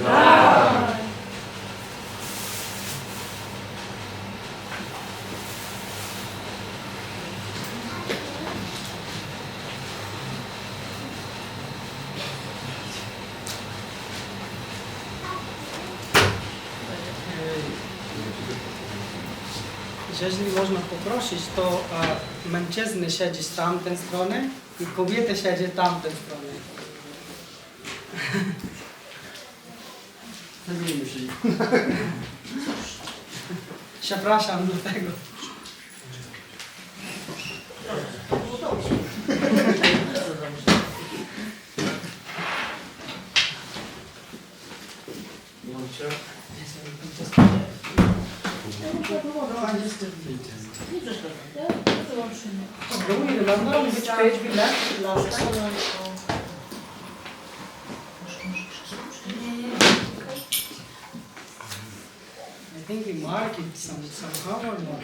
Yeah. jeżeli można poprosić, to mężczyzny siedzi z tamtej strony i kobiety siedzi z tamtej strony. Zamienimy się. Przepraszam do tego. Do we remember on which page we left last time? I think we mark it somehow or not.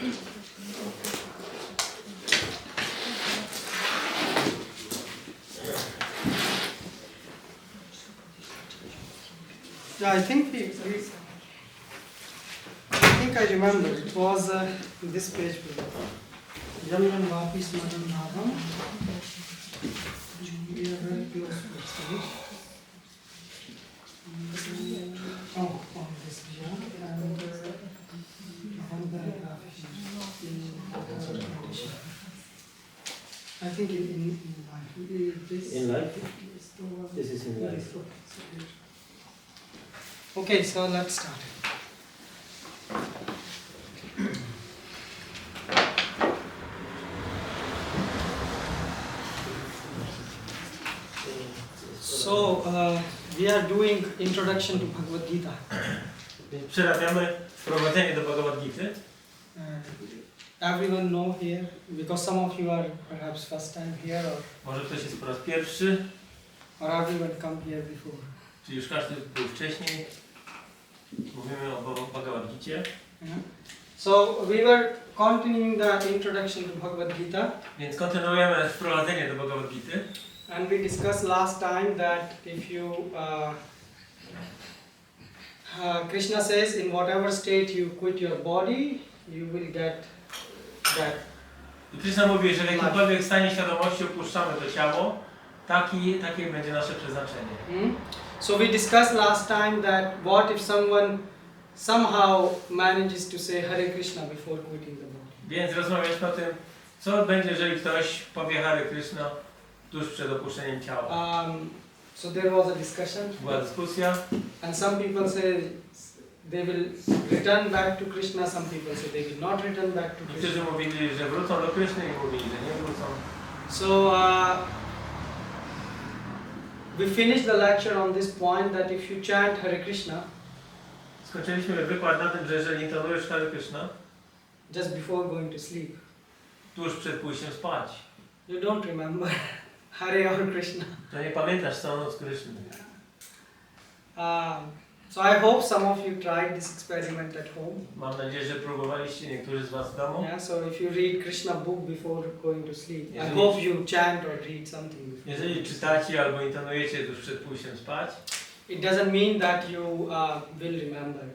Yeah, I think I remember it was this page. Janman Vapis Madam Bhavam. We are very close to this page. Oh, on this here and one paragraph in I think in life. This In life? This is in life. Okay, so let's start. So, we are doing introduction to Bhagavad Gita. Przerabiamy wprowadzenie do Bhagavad Gity. Everyone know here, because some of you are perhaps first time here, Może ktoś jest po raz pierwszy, or everyone come here before. czy już każdy był wcześniej. Mówimy o Bhagavad Gicie. Yeah. So, we were continuing the introduction to Bhagavad Gita. Więc kontynuujemy wprowadzenie do Bhagavad Gity. And we discussed last time that if you Krishna says in whatever state you quit your body, you will get that. I Krishna mówi, że w jakimkolwiek stanie świadomości opuszczamy to ciało, takie będzie nasze przeznaczenie. So we discussed last time that what if someone somehow manages to say Hare Krishna before quitting the body. Więc rozmawialiśmy o tym, co będzie, jeżeli ktoś powie Hare Krishna tuż przed opuszczeniem ciała. So there was a discussion. Była dyskusja. And some people say they will return back to Krishna, some people say they will not return back to Krishna. Niektórzy mówili, że wrócą do Kryszny i mówili, że nie wrócą. So we finished the lecture on this point that if you chant Hare Krishna, Skończyliśmy wykład na tym, że jeżeli intonujesz Hare Krishna just before going to sleep, tuż przed pójściem spać, you don't remember Hare or Krishna. to nie pamiętasz całą noc Kryszny. So I hope some of you tried this experiment at home. Mam nadzieję, że próbowaliście niektórzy z was w domu. Yeah, so if you read Krishna book before going to sleep, I hope you chant or read something before. Jeżeli czytacie albo intonujecie tuż przed pójściem spać, It doesn't mean that you will remember.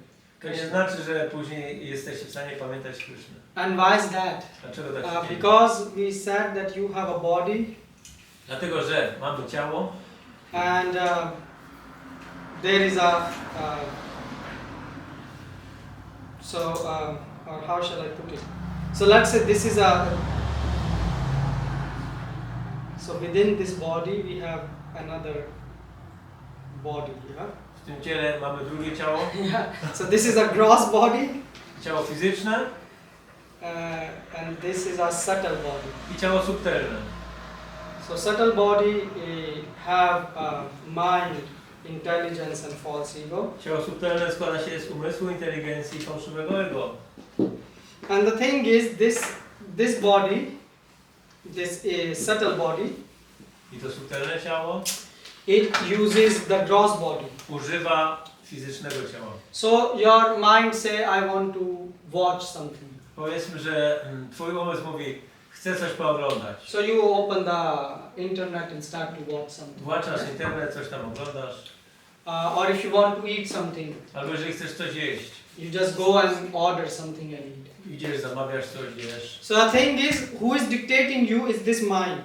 to nie znaczy, że później jesteście w stanie pamiętać Krysznę. And why is that? Dlaczego tak się dzieje? Because we said that you have a body. Dlatego, że mamy ciało And there is a or how shall I put it? So let's say this is so within this body we have another body, yeah? w tym ciele, mamy drugie ciało, Yeah. So this is a gross body, ciało fizyczne and this is a subtle body. i ciało subtelne. So subtle body have mind, intelligence and false ego. Ciało subtelne składa się z umysłu, inteligencji i fałszywego ego. And the thing is, this body, this subtle body, I to subtelne ciało it uses the gross body. używa fizycznego ciała. So your mind say, I want to watch something. Powiedzmy, że twój umysł mówi, chcę coś pooglądać. So you open the internet and start to watch something. Włączasz internet, coś tam oglądasz. Or if you want to eat something, Albo jeżeli chcesz coś jeść, you just go and order something and eat. idziesz, zamawiasz coś, jesz. So the thing is, who is dictating you is this mind.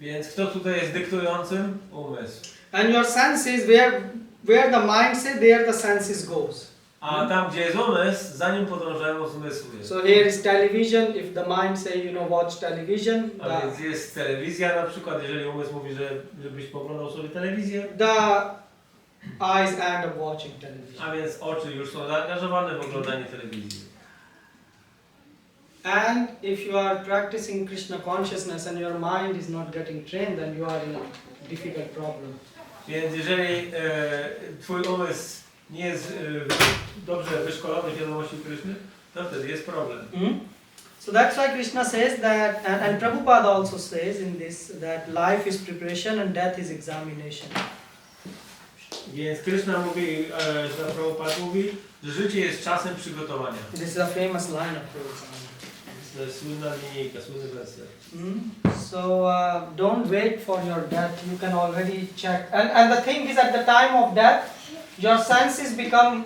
Więc kto tutaj jest dyktującym? Umysł. And your senses, where the mind says, there the senses goes. A tam, gdzie jest umysł, za nim podążają zmysły. So here is television. If the mind say, watch television, A więc jest telewizja na przykład, jeżeli umysł mówi, żebyś poglądał sobie telewizję. the eyes end up watching television. A więc oczy już są zaangażowane w oglądanie telewizji. And if you are practicing Krishna consciousness and your mind is not getting trained, then you are in a difficult problem. Więc jeżeli twój umysł nie jest dobrze wyszkolony w wiadomości Kryszny, to wtedy jest problem. So that's why Krishna says that, and Prabhupada also says in this, that life is preparation and death is examination. Więc Kryszna mówi, że Prabhupada mówi, że życie jest czasem przygotowania. This is a famous line of Prabhupada. To jest słynna linijka, słynny werset. So don't wait for your death. You can already check. And the thing is, at the time of death, your senses become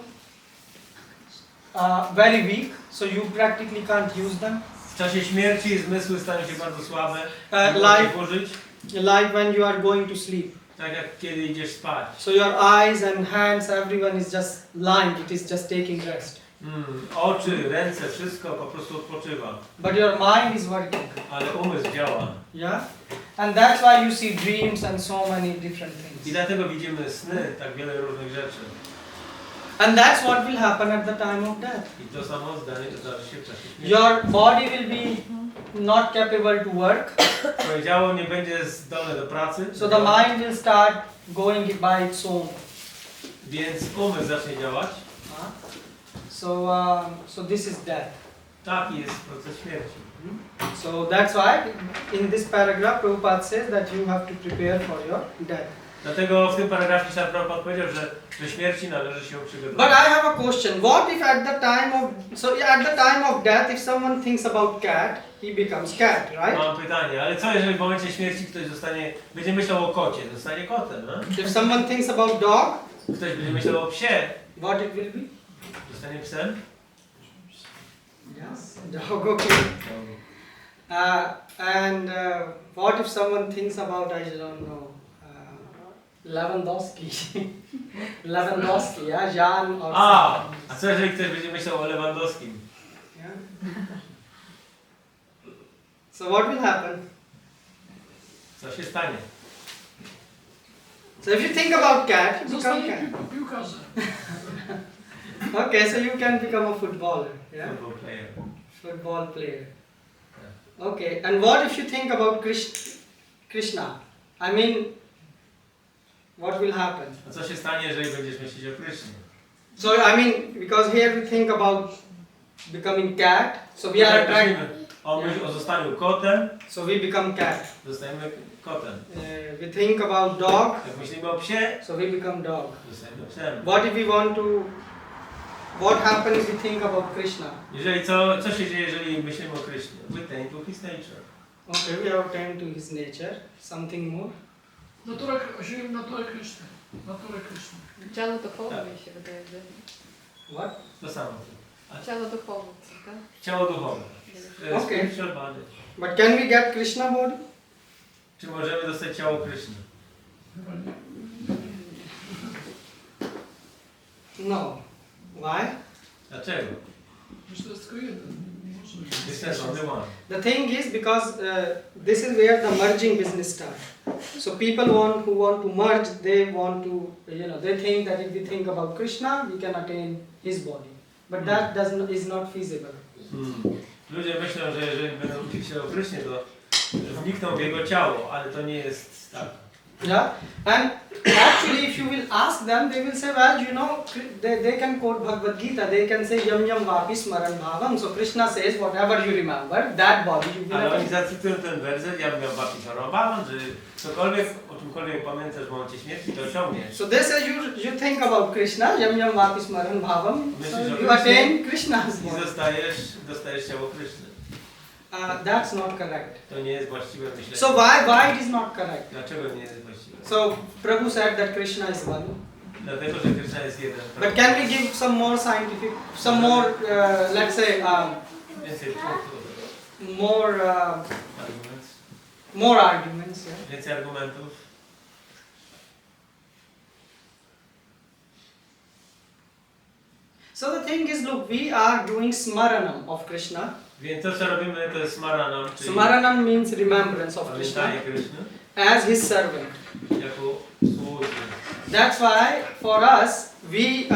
very weak, so you practically can't use them. W czasie śmierci zmysły stają się bardzo słabe, Like when you are going to sleep. tak jak kiedy idziesz spać. So your eyes and hands, everyone is just lying. It is just taking rest. Oczy, ręce, wszystko po prostu odpoczywa. But your mind is working. Ale umysł działa. Yeah? And that's why you see dreams and so many different things. I dlatego widzimy sny, tak wiele różnych rzeczy. And that's what will happen at the time of death. I to samo zdarzy się w czasie śmierci. Your body will be not capable to work. Twoje ciało nie będzie zdolne do pracy. So the mind will start going by its own. Więc umysł zacznie działać. So this is death. Taki jest proces śmierci. So that's why in this paragraph Prabhupada says that you have to prepare for your death. Dlatego w tym paragrafie sam Prabhupada powiedział, że śmierci należy się przygotować. But I have a question. What if at the time of death, if someone thinks about cat, he becomes cat, right? Mam pytanie, ale co jeżeli w momencie śmierci ktoś będzie myślał o kocie, zostanie kotem, no? If someone thinks about dog, Ktoś będzie myślał o psie, what it will be? zostanie psem? Yes, dog, okay. What if someone thinks about, I don't know, Lewandowski? Lewandowski, yeah, Jan or A co jeżeli ktoś będzie myślał o Lewandowskim? Yeah. So what will happen? Co się stanie? So if you think about cat, you become cat. Piłkarze. Okay, so you can become a footballer, yeah? Football player. Football player. Okay, and what if you think about Krishna? I mean, what will happen? A co się stanie, jeżeli będziesz myśleć o Krysznie? So I mean, because here we think about becoming cat, so we are attracted. O zostaniu kotem, So we become cat. zostajemy kotem. We think about dog, Jak myślimy o psie, so we become dog. zostajemy psem. What if we want to? What happens if we think about Krishna? Jeżeli co się dzieje, jeżeli myślimy o Krysznie? We tend to his nature. Okay, we have attained to his nature. Something more? Naturę Kryszny. Naturę Kryszny. Ciało duchowe Tak. mi się wydaje, że... What? To samo. Ciało duchowe, tak? Ciało duchowe. Okay. Spiritual body. But can we get Krishna body? Czy możemy dostać ciało Kryszny? Chyba nie. No. Why? Dlaczego? Przecież to jest tylko jeden. Nie może być. This is only one. The thing is because this is where the merging business starts. So people who want to merge, they want to, they think that if we think about Krishna, we can attain his body. But that is not feasible. Ludzie myślą, że jeżeli będą uczyć się o Krysznie, to wnikną w jego ciało, ale to nie jest tak. Yeah, and actually if you will ask them, they will say, well, they can quote Bhagavad Gita, they can say yam yam vapi smaran bhavam. So Krishna says, whatever you remember, that body you will Ale oni attain. zacytują ten werset, ja bym miał wapi, że cokolwiek, o czymkolwiek pamiętasz w momencie śmierci, to osiągniesz. So they say you think about Krishna, yam yam vapi smaran bhavam, so you attain Krishna's I body. dostajesz ciało Kryszny. That's not correct. To nie jest właściwe myślenie. So why it is not correct? Dlaczego nie jest właściwe? So Prabhu said that Krishna is one. Dlatego, że Kryszna jest jeden. But can we give some more scientific, some more, let's say, Więcej punktów, more arguments? Yeah? więcej argumentów. So the thing is, look, we are doing smaranam of Krishna. Więc to co robimy to jest smaranam, czyli Smaranam means remembrance of Krishna pamiętanie Kryszny as his servant. jako słudzy. That's why for us we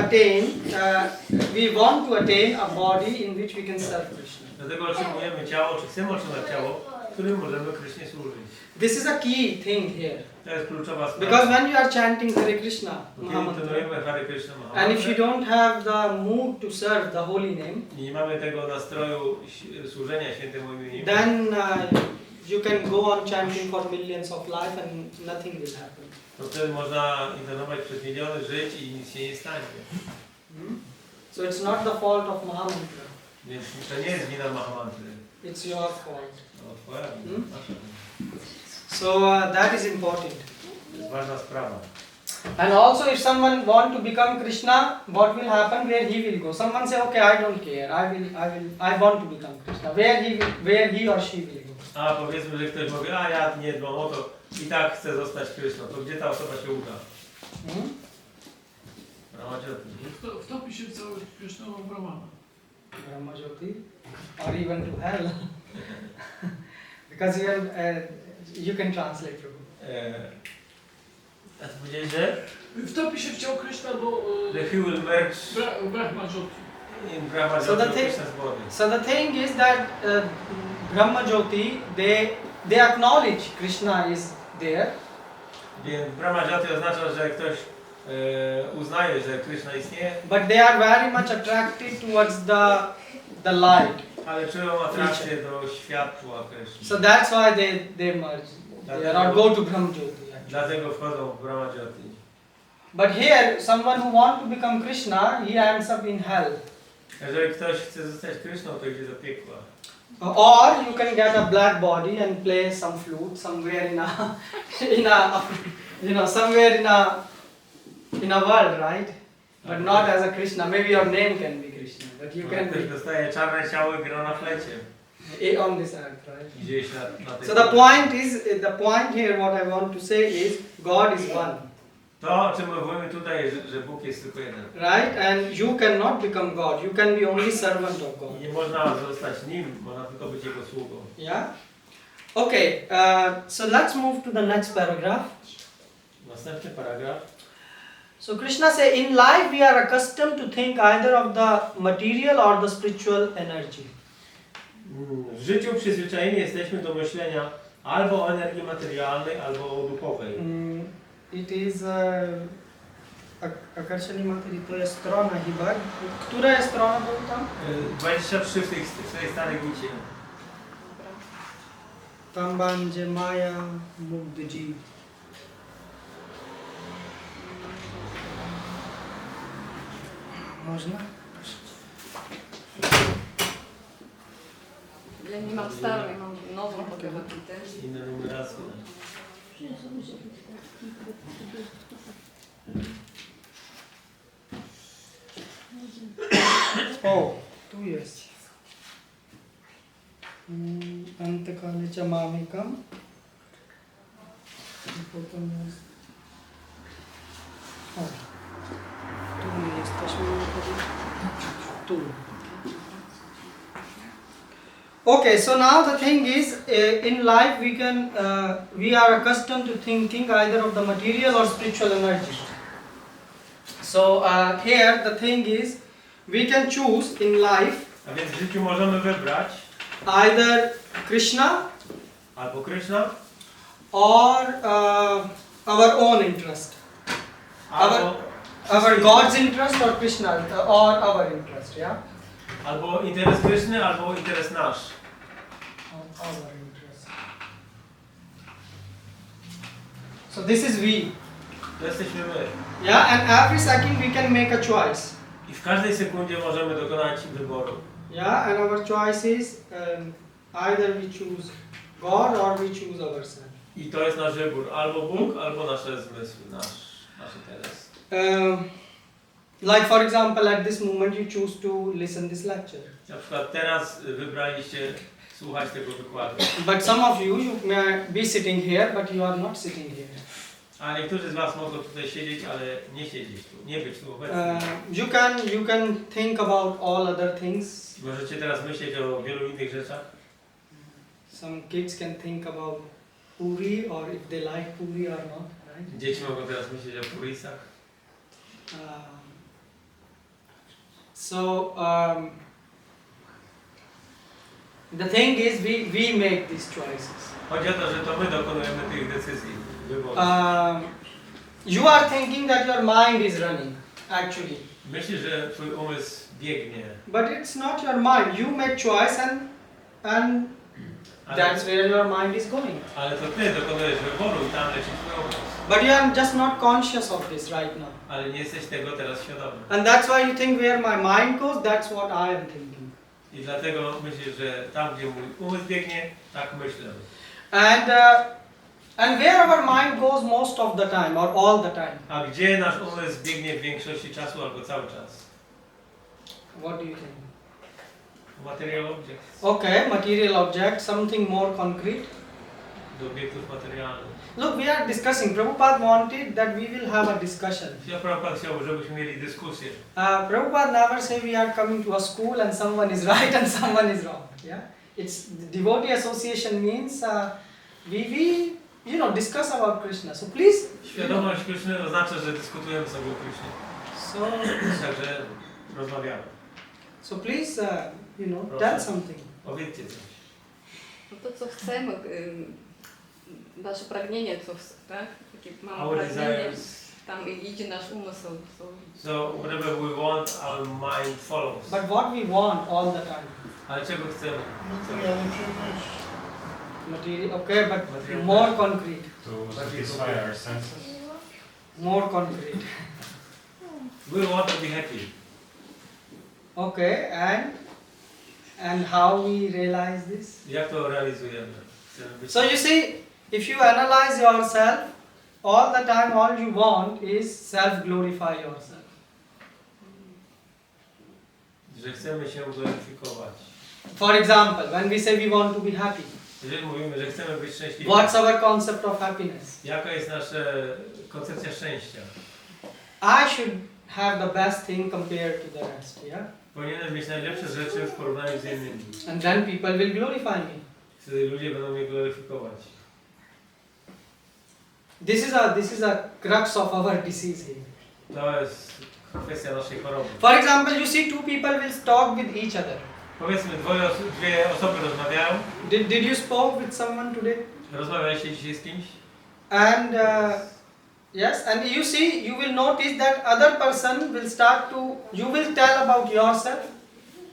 want to attain a body in which we can serve Krishna. Dlatego otrzymujemy ciało, czy chcemy otrzymać ciało, w którym możemy Krysznie służyć. This is a key thing here. To jest kluczowa sprawa. Because when you are chanting Hare Krishna, Kiedy Mahamantra, intonujemy Hare Krishna and if you Mahamantra don't have the mood to serve the holy name, i nie mamy tego nastroju służenia świętemu imieniu, then you can go on chanting for millions of life and nothing will happen. to wtedy można intonować przez miliony żyć i nic się nie stanie. So it's not the fault of Mahamantra. Więc to nie jest wina Mahamantry. It's your fault. No, twoja wina, Hmm? nasza wina. So that is important. To jest ważna sprawa. And also if someone want to become Krishna, what will happen? Where he will go? Someone say, okay, I don't care. I want to become Krishna. Where he or she will go? A powiedzmy, że ktoś mówi, a ja nie dbam o to i tak chcę zostać Kryszną, to gdzie ta osoba się uda? Brahmajoti. Wtopi się w cały Krishnową Brahmana. Brahmajoti, or even to hell. Because you can translate, Prabhu. A co powiedziałeś, że? Wtopi się w ciało Krishna, bo The he will merge Brahmajoti. in Brahmajoti So the thing- Krishna's body. So the thing is that Brahmajoti, they acknowledge Krishna is there, Więc Brahmajoti oznacza, że ktoś uznaje, że Krishna istnieje, but they are very much attracted towards the light. ale czują atrakcję do światła Krishny. So that's why they merge there or go to Brahmajoti. actually. Dlatego wchodzą w Brahmajoti. But here, someone who want to become Krishna, he ends up in hell. Jeżeli ktoś chce zostać Kryszną, to idzie do piekła. Or you can get a black body and play some flute somewhere somewhere in a world, right? But not as a Krishna. Maybe your name can be Krishna, but you can Ktoś be dostaje czarne ciało i gra na flecie. on this earth, right? Gdzieś na tej So the point here, what I want to say is, God is one, To, o czym mówimy tutaj, że Bóg jest tylko jeden. right? And you cannot become God. You can be only servant of God. I nie można zostać Nim, można tylko być Jego sługą. Yeah. Okay. So let's move to the next paragraph. Następny paragraf. So Krishna says, in life we are accustomed to think either of the material or the spiritual energy. W życiu przyzwyczajeni jesteśmy do myślenia albo o energii materialnej, albo o duchowej. It is Akarshani Materi, to jest strona chyba. Która jest strona była tam? 23 w tej starej Gicie. Tam będzie Maya Mugdji. Można? Ja nie mam starą, ja mam nową Bhagavad Gitę. Inne numeracje. O, tu jest. Antykalicia Mamikam. I potem jest... O, tu jesteśmy. Tu. Okay, so now the thing is, in life we are accustomed to thinking either of the material or spiritual energy. So here the thing is, we can choose in life A więc w życiu możemy wybrać either Krishna albo Krishna, or our own interest. albo Our God's interest or Krishna or our interest, yeah? albo interes Kryszny, albo interes nasz. Our interest. So this is we. To jesteśmy my. Yeah, and every second we can make a choice. I w każdej sekundzie możemy dokonać wyboru. Yeah, and our choice is either we choose God or we choose ourselves. I to jest nasz wybór. Albo Bóg, albo nasze zmysły, nasz interes. Like for example, at this moment you choose to listen this lecture. Na przykład teraz wybraliście słuchać tego wykładu. But some of you may be sitting here, but you are not sitting here. A niektórzy z was mogą tutaj siedzieć, ale nie siedzieć tu, nie być tu obecni. You can think about all other things. Możecie teraz myśleć o wielu innych rzeczach. Some kids can think about puri or if they like puri or not, right? Dzieci mogą teraz myśleć o purisach. The thing is, we make these choices. Chodzi o to, że to my dokonujemy tych decyzji, wyborów. You are thinking that your mind is running, actually. Myślisz, że twój umysł biegnie. But it's not your mind. You make choice and that's where your mind is going. Ale to ty dokonujesz wyboru i tam leci twój umysł. But you are just not conscious of this right now. Ale nie jesteś tego teraz świadomy. And that's why you think where my mind goes, that's what I am thinking. I dlatego myślisz, że tam, gdzie mój umysł biegnie, tak myślę. And where our mind goes most of the time or all the time. A gdzie nasz umysł biegnie w większości czasu albo cały czas? What do you think? Material objects. Okay, material object, something more concrete. Do obiektów materialnych. Look, we are discussing. Prabhupada wanted that we will have a discussion. Prabhupada chciał, żebyśmy mieli dyskusję. Prabhupada never say we are coming to a school and someone is right and someone is wrong. Yeah, it's devotee association means we discuss about Krishna. So please. Świadomość Kryszny oznacza, że dyskutujemy sobie o Krysznie. So Także rozmawiamy. So please, tell something. Powiedzcie coś. No to co chcemy, nasze pragnienie, tak? Takie mamy Our pragnienie, desires. tam idzie nasz umysł. So whatever we want, our mind follows. But what we want all the time. Ale czego chcemy? Material, okay, but more concrete. To satisfy our senses. More concrete. We want to be happy. Okay, and how we realize this? Jak to realizujemy? Chcemy być... So you see, if you analyze yourself, all the time all you want is self-glorify yourself. Że chcemy się gloryfikować. For example, when we say we want to be happy, Jeżeli mówimy, że chcemy być szczęśliwi, what's our concept of happiness? jaka jest nasza koncepcja szczęścia? I should have the best thing compared to the rest, yeah? Powinienem mieć najlepsze rzeczy w porównaniu z innymi. And then people will glorify me. Wtedy ludzie będą mnie gloryfikować. This is a crux of our disease here. To jest kwestia naszej choroby. For example, you see two people will talk with each other. Powiedzmy, dwie osoby rozmawiają. Did you spoke with someone today? Rozmawialiście dzisiaj z kimś? And yes, and you will notice that other person will start to, you will tell about yourself.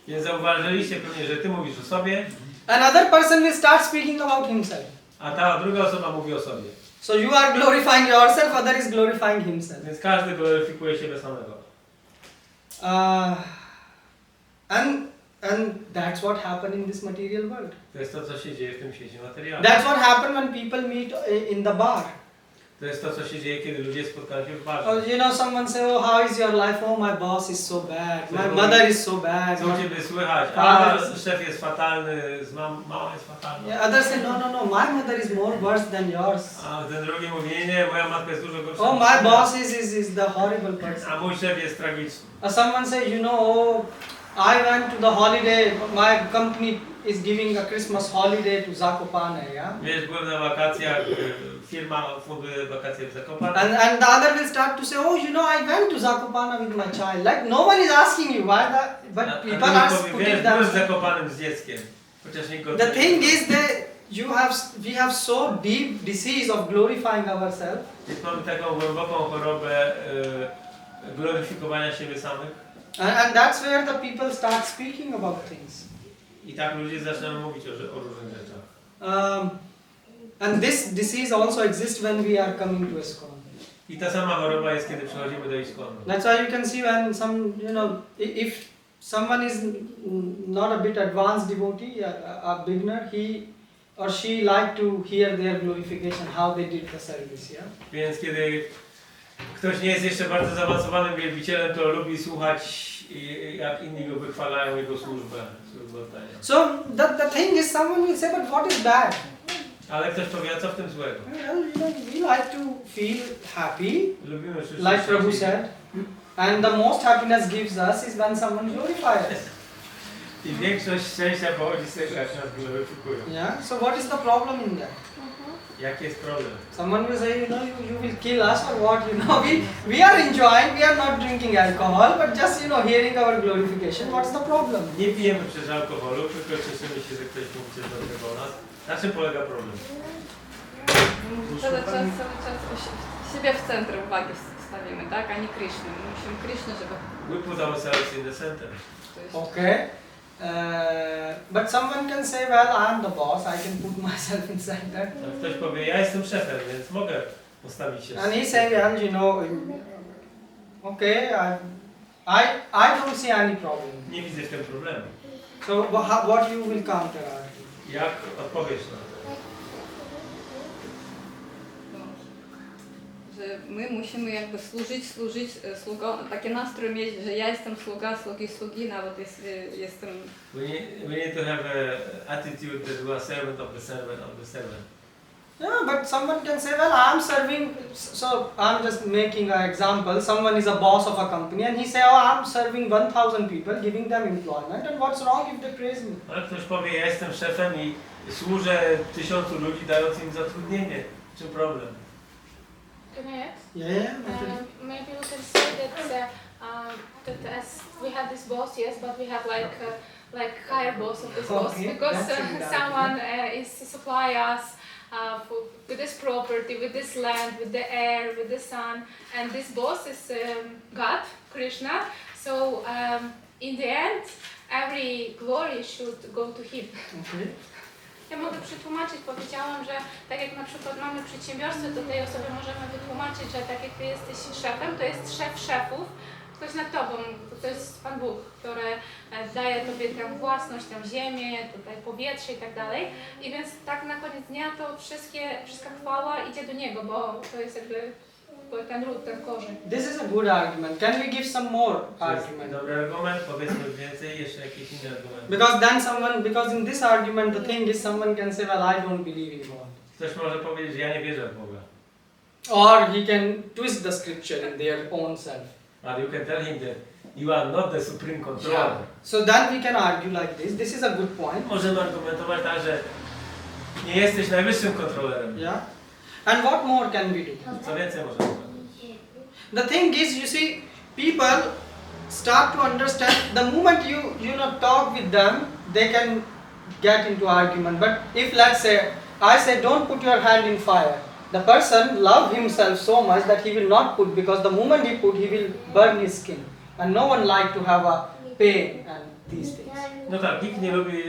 Więc zauważyliście pewnie, że ty mówisz o sobie, Another person will start speaking about himself. a ta druga osoba mówi o sobie. So you are glorifying yourself, other is glorifying himself. Więc każdy gloryfikuje siebie samego. And that's what happened in this material world. To jest to, co się dzieje w tym świecie materialnym. That's what happened when people meet in the bar. To jest to, co się dzieje, kiedy ludzie spotkają się w barze. Someone say, oh, how is your life? Oh, my boss is so bad. My mother is so bad. Co u ciebie słychać? A szef jest fatalny, mama jest fatalna. Yeah, others say, no, my mother is more worse than yours. A ten drugi mówi, nie, moja matka jest dużo gorsza. Oh, my boss is the horrible person. A mój szef jest tragiczny. Someone say, I went to the holiday, my company is giving a Christmas holiday to Zakopane, yeah? Wiesz, byłem na wakacjach, firma funduje wakacje w Zakopane. And the other will start to say, I went to Zakopane with my child. Like, no one is asking you why that, but people are putting Wiesz, byłem w that. Zakopanem z dzieckiem. Chociaż nikogo The thing is that we have so deep disease of glorifying ourselves. Więc mamy taką głęboką chorobę gloryfikowania siebie samych. And that's where the people start speaking about things. I tak ludzie zaczynają mówić o różnych rzeczach. And this disease also exists when we are coming to ISKCON. I ta sama choroba jest, kiedy przychodzimy do ISKCONu. That's why you can see when if someone is not a bit advanced devotee, a beginner, he or she like to hear their glorification, how they did the service, yeah? Więc kiedy ktoś nie jest jeszcze bardzo zaawansowanym wielbicielem, to lubi słuchać, jak inni go wychwalają, jego służbę oddają. So the thing is, someone will say, but what is bad? Ale ktoś powie, a co w tym złego? Well, we like to feel happy, Lubimy wszyscy like Prabhu szczęśliwi. said. And the most happiness gives us is when someone glorifies us. I większość szczęścia pochodzi z tego, jak nas gloryfikują. Yeah. So what is the problem in that? Jaki jest problem? Someone will say, you will kill us or what? We are enjoying. We are not drinking alcohol, but just hearing our glorification. What's the problem? Nie pijemy przez alkoholu, tylko cieszymy się, że ktoś mówi coś dobrego o nas. Na czym polega problem? Cały czas siebie w centrum uwagi stawimy, tak? A nie Krishna. My musimy Krishna, żeby... We put ourselves in the center. To jest... Okay. But someone can say, well, I am the boss. I can put myself inside that. Ktoś powie, ja jestem szefem, więc mogę postawić się. And he say, well, okay, I don't see any problem. Nie widzę w tym problemu. So what you will counter argue? Jak odpowiesz na to? Że my musimy jakby służyć sługom, taki nastrój mieć, że ja jestem sługi, nawet jestem... We need to have an attitude that we are servant of the servant of the servant. Yeah, but someone can say, well, I'm serving, so I'm just making an example. Someone is a boss of a company and he say, oh, I'm serving 1,000 people, giving them employment, and what's wrong if they praise me? Ale ktoś powie, ja jestem szefem i służę 1000 ludzi, dając im zatrudnienie. Czym problem? Can I ask? Yeah. Maybe we can say that as we have this boss, yes, but we have like higher boss of this boss, Okay, because that's a good someone is supply us with this property, with this land, with the air, with the sun, and this boss is God, Krishna. So in the end, every glory should go to him. Okay. Ja mogę przetłumaczyć, powiedziałam, że tak jak na przykład mamy przedsiębiorstwo, to tej osobie możemy wytłumaczyć, że tak jak ty jesteś szefem, to jest szef szefów, ktoś nad tobą, to jest Pan Bóg, który daje tobie tę własność, tę ziemię, tutaj powietrze i tak dalej. I więc tak na koniec dnia to wszystka chwała idzie do Niego, bo to jest jakby ten ród, ten korzeń. This is a good argument. Can we give some more To jest argument? dobry argument, powiedzmy więcej, jeszcze jakieś inne argumenty. Because in this argument the thing is someone can say, well, I don't believe in God. Ktoś może powiedzieć, że ja nie wierzę w Boga. Or he can twist the scripture in their own self. But you can tell him that you are not the supreme controller. Yeah. So then we can argue like this. This is a good point. Możemy argumentować tak, że nie jesteś najwyższym kontrolerem. Yeah. And what more can we do? Co więcej możemy zrobić? The thing is, you see, people start to understand the moment you talk with them, they can get into argument. But if let's say I say don't put your hand in fire, the person love himself so much that he will not put, because the moment he put, he will burn his skin, and no one like to have a pain and these things. No tak, nikt nie lubi,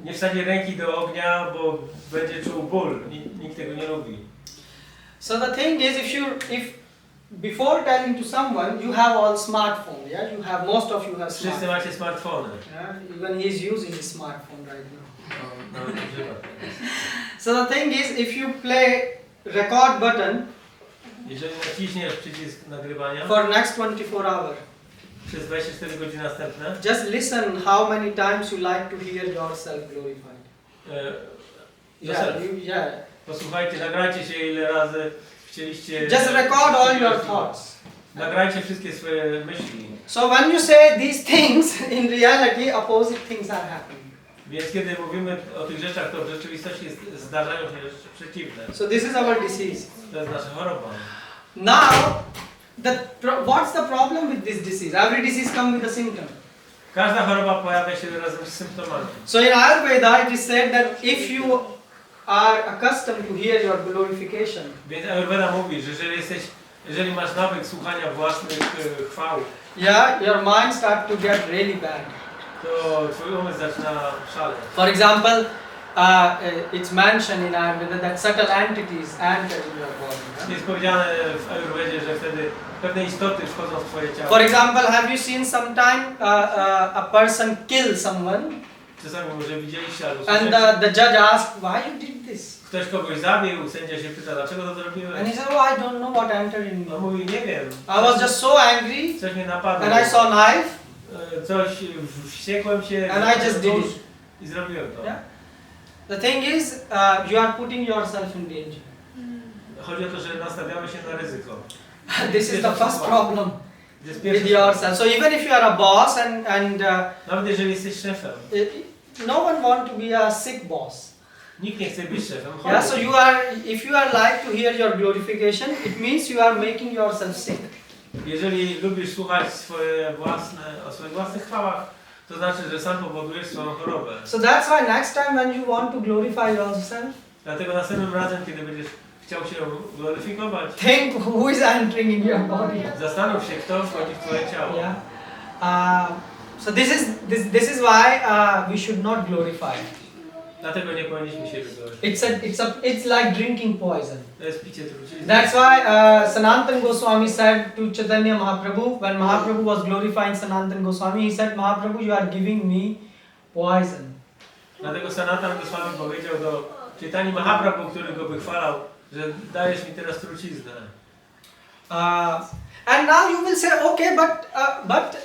nie wsadzi ręki do ognia, bo będzie czuł ból. Nikt tego nie lubi. So the thing is, if before telling to someone, you have all smartphone, yeah, most of you have Wszyscy smartphone. macie smartfony. Yeah, even he is using his smartphone right now. No, nawet używa. So the thing is, if you play record button Jeżeli naciśniesz przycisk nagrywania for next 24 hours, przez 24 godziny następne, just listen how many times you like to hear yourself glorified. Yeah. Posłuchajcie, nagrajcie się ile razy chcieliście. Just record all your thoughts. Nagrajcie wszystkie swoje myśli. So when you say these things, in reality opposite things are happening. Więc kiedy mówimy o tych rzeczach, to w rzeczywistości zdarzają się rzeczy przeciwne. So this is our disease. To jest nasza choroba. Now, what's the problem with this disease? Every disease comes with a symptom. Każda choroba pojawia się razem z symptomami. So in Ayurveda it is said that if you are accustomed to hear your glorification, Więc Ayurveda mówi, że jeżeli masz nawyk słuchania własnych chwał, yeah, your mind starts to get really bad. to twój umysł zaczyna szaleć. For example, it's mentioned in Ayurveda that subtle entities enter in your body. Jest powiedziane w Ayurvedzie, że wtedy pewne istoty wchodzą w twoje ciało. For example, have you seen sometime a person kill someone Czasami może widzieliście albo and słyszeliście. the judge asks, why you did this? Ktoś kogoś zabił, sędzia się pyta, dlaczego to zrobiłeś? And he said, oh, I don't know what entered in No me. mówi, nie wiem. I was just so angry Coś mnie napadło. and I saw a knife Coś wściekłem się and I just did it. i zrobiłem to. Yeah. The thing is, you are putting yourself in danger. Chodzi o to, że nastawiamy się na ryzyko. This is the first problem To jest with pierwszy yourself. So even if you are a boss and Nawet jeżeli jesteś szefem, no one want to be a sick boss. nikt nie chce być szefem. Yeah, so if you are like to hear your glorification, it means you are making yourself sick. Jeżeli lubisz słuchać o swoich własnych chwałach, to znaczy, że sam powodujesz swoją chorobę. So that's why next time when you want to glorify yourself, Dlatego następnym razem, kiedy będziesz chciał się gloryfikować, think who is entering in your body. zastanów się, kto wchodzi w twoje ciało. Yeah. So this is why we should not glorify. Dlatego nie powinniśmy się glorifikować. It's like drinking poison. To jest picie trucizny. That's why Sanatana Goswami said to Chaitanya Mahaprabhu, when Mahaprabhu was glorifying Sanatana Goswami, he said, Mahaprabhu, you are giving me poison. Dlatego Sanatana Goswami powiedział do Chaitanya Mahaprabhu, który go wychwalał, że dajesz mi teraz truciznę. And now you will say, okay, but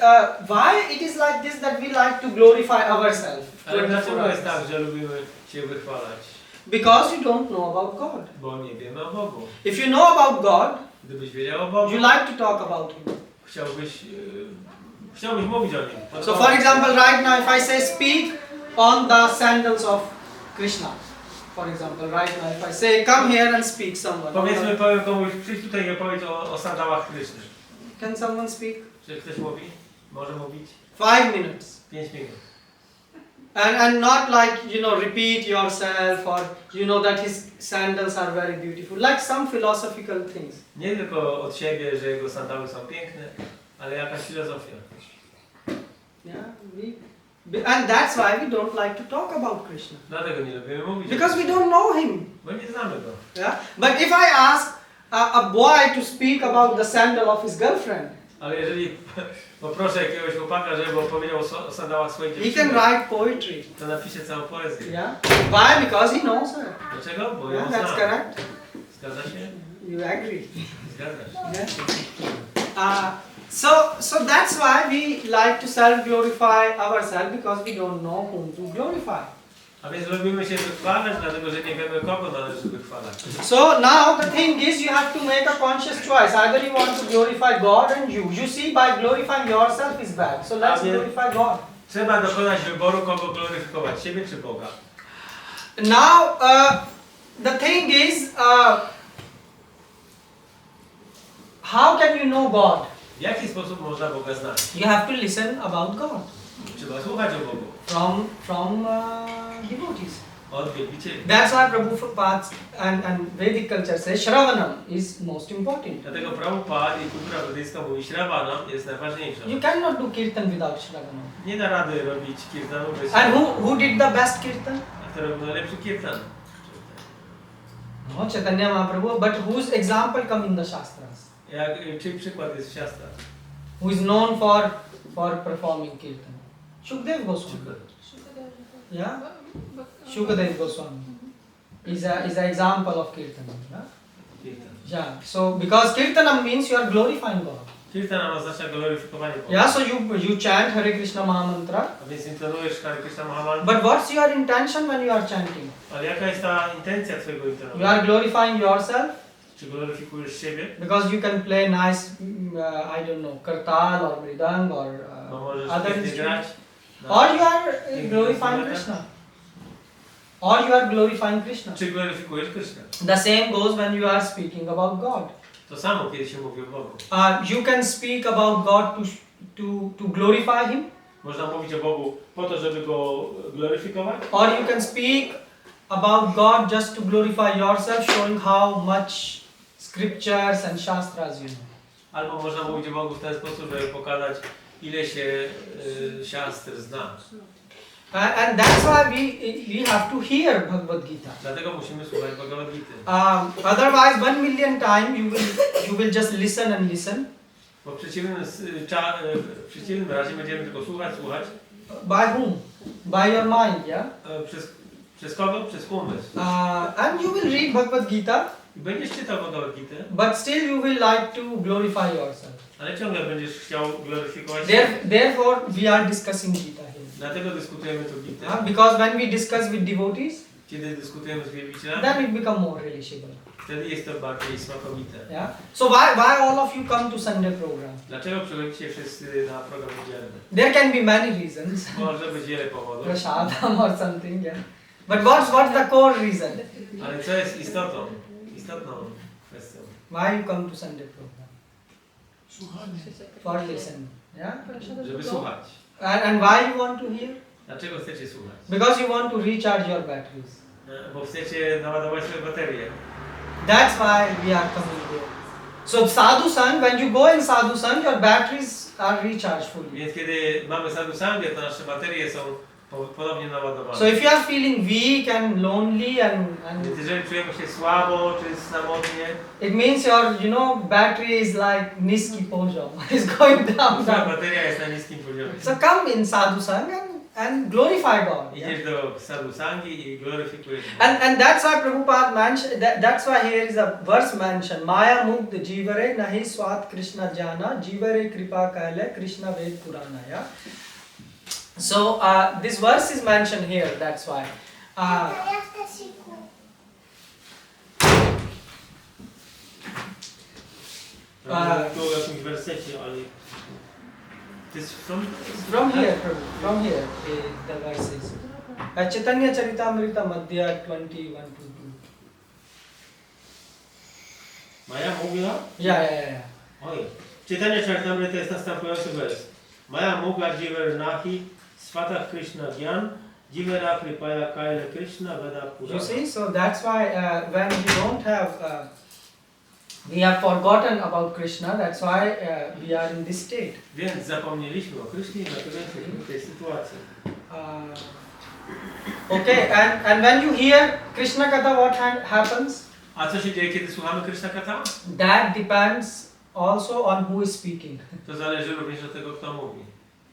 why it is like this that we like to glorify ourselves? Ale dlaczego jest tak, że lubimy się wychwalać? Because you don't know about God. Bo nie wiemy o Bogu. If you know about God, Gdybyś wiedział o Bogu, you like to talk about Him. chciałbyś mówić o Nim. So for example, right now if I say speak on the sandals of Krishna, for example, right now if I say come here and speak someone. Powiedzmy, powiem komuś, przyjdź tutaj i opowiedz o sandałach Kryszny. Can someone speak? Czy ktoś mówi? Może mówić? 5 minutes. 5 minut. And not like, repeat yourself or that his sandals are very beautiful. Like some philosophical things. Nie tylko od siebie, że jego sandały są piękne, ale jakaś filozofia. Yeah, and that's why we don't like to talk about Krishna. Dlatego nie lubimy mówić. Because we don't know him. Bo nie znamy go. Yeah? But if I ask a boy to speak about the sandal of his girlfriend, Ale jeżeli poproszę jakiegoś chłopaka, żeby opowiedział o sandałach swojej he can dziewczyny, write poetry. to napisze całą poezję. Yeah? Why? Because he knows her. Dlaczego? Bo ją Yeah, that's zna. correct. Zgadza się? You agree? Zgadza się. Yeah? So that's why we like to self-glorify ourselves because we don't know whom to glorify. A więc lubimy się wychwalać, dlatego że nie wiemy, kogo należy wychwalać. So now the thing is you have to make a conscious choice. Either you want to glorify God and you. You see, by glorifying yourself is bad. So let's glorify God. Trzeba dokonać wyboru, kogo gloryfikować, siebie czy Boga. Now the thing is, how can you know God? W jaki sposób można Boga znać? You have to listen about God Trzeba słuchać o Bogu. from devotees. Od wielbicieli. That's why Prabhupada and Vedic culture says Shravanam is most important. Dlatego Prabhupada i kultura buddyjska mówi, Shravanam jest najważniejsza. You cannot do kirtan without Shravanam. Nie da rady robić kirtanu bez And who did the best kirtan? A kto robił najlepszy kirtan? No, Chaitanya Mahaprabhu, but whose example come in the Shastras? Czyj przykład jest w Shastrach? Who is known for performing kirtan? Shukdev Goswami. Yeah? Shukadev Goswami is an example of kirtan. Yeah? Kirtan. Yeah. So because kirtanam means you are glorifying God. Kirtan oznacza gloryfikowanie Boga. Yeah. So you chant Hare Krishna Mahamantra. A więc intonujesz Hare Krishna Mahamantra. But what's your intention when you are chanting? Ale jaka jest ta intencja twojego You intonowania? are glorifying yourself Czy gloryfikujesz siebie? because you can play nice, I don't know, kartal or mridang or Bo możesz other pięknie grać. instruments. Or you are glorifying Krishna. Or you are glorifying Krishna. Czy gloryfikujesz Krishna? The same goes when you are speaking about God. To samo, kiedy się mówi o Bogu. You can speak about God to glorify Him, Można mówić o Bogu po to, żeby Go gloryfikować. or you can speak about God just to glorify yourself, showing how much scriptures and shastras you know. Albo można mówić o Bogu w ten sposób, żeby pokazać, ile się siastr zna. And that's why we have to hear Bhagavad Gita. Dlatego musimy słuchać Bhagavad Gity. Otherwise, 1 million times you will just listen and listen. Bo w przeciwnym razie będziemy tylko słuchać. By whom? By your mind, yeah? Przez kogo? Przez umysł. And you will read Bhagavad Gita, I będziesz czytał Bhagavad Gitę, but still you will like to glorify yourself. ale ciągle będziesz chciał gloryfikować Therefore, we are discussing Gita here. Dlatego dyskutujemy tu Gitę. Because when we discuss with devotees, Kiedy dyskutujemy z wielbicielami, then it become more relishable. wtedy jest to bardziej smakowite. Yeah. So why all of you come to Sunday program? Dlaczego przychodzicie wszyscy na program niedzielny? There can be many reasons. Może być wiele powodów, Prashadam or something, yeah. But what's the core reason? ale co jest istotną kwestią? Why you come to Sunday program? Słuchanie. For listen. Yeah. Żeby słuchać. And why you want to hear? Dlaczego chcecie słuchać? Because you want to recharge your batteries. Bo chcecie naładować swoje baterie. That's why we are coming here. So sadhu sang, when you go in sadhu sang, your batteries are recharged fully. Więc kiedy mamy sadhu sangę, to nasze baterie są ponownie naładowane. So if you are feeling weak and lonely and Więc jeżeli czujemy się słabo czy samotnie, it means your battery is like niski poziom. It's going down. nasza bateria jest na niskim poziomie. So come in sadhu sang and glorify God. Idziesz do sadhu sangi i gloryfikujesz Boga. And that's why Prabhupada mentioned, that's why here is a verse mentioned, Maya Mukta Jivare Nahi Swat Krishna Jana Jivare Kripa Kaile Krishna Ved Purana. Yeah? So this verse is mentioned here, that's why. Tu o jakimś wersecie, ale this From here, Prabhu, from here the verse is. Chaitanya Charitamrita Madhya 21-2. Maja mówiła? Yeah. Oj. Czytanie Charitamrita jest następujący wers. Maja Muga Jiver Nahi Svatah Krishna Gyan Jivera Kripaya Kaile Krishna Veda Purana. You see, so that's why when we don't have, we have forgotten about Krishna, that's why we are in this state. Więc zapomnieliśmy o Krishnie i dlatego jesteśmy w tej sytuacji. Okay, and when you hear Krishna Katha, what happens? A co się dzieje, kiedy słuchamy Krishna Katha? That depends also on who is speaking. To zależy również od tego, kto mówi.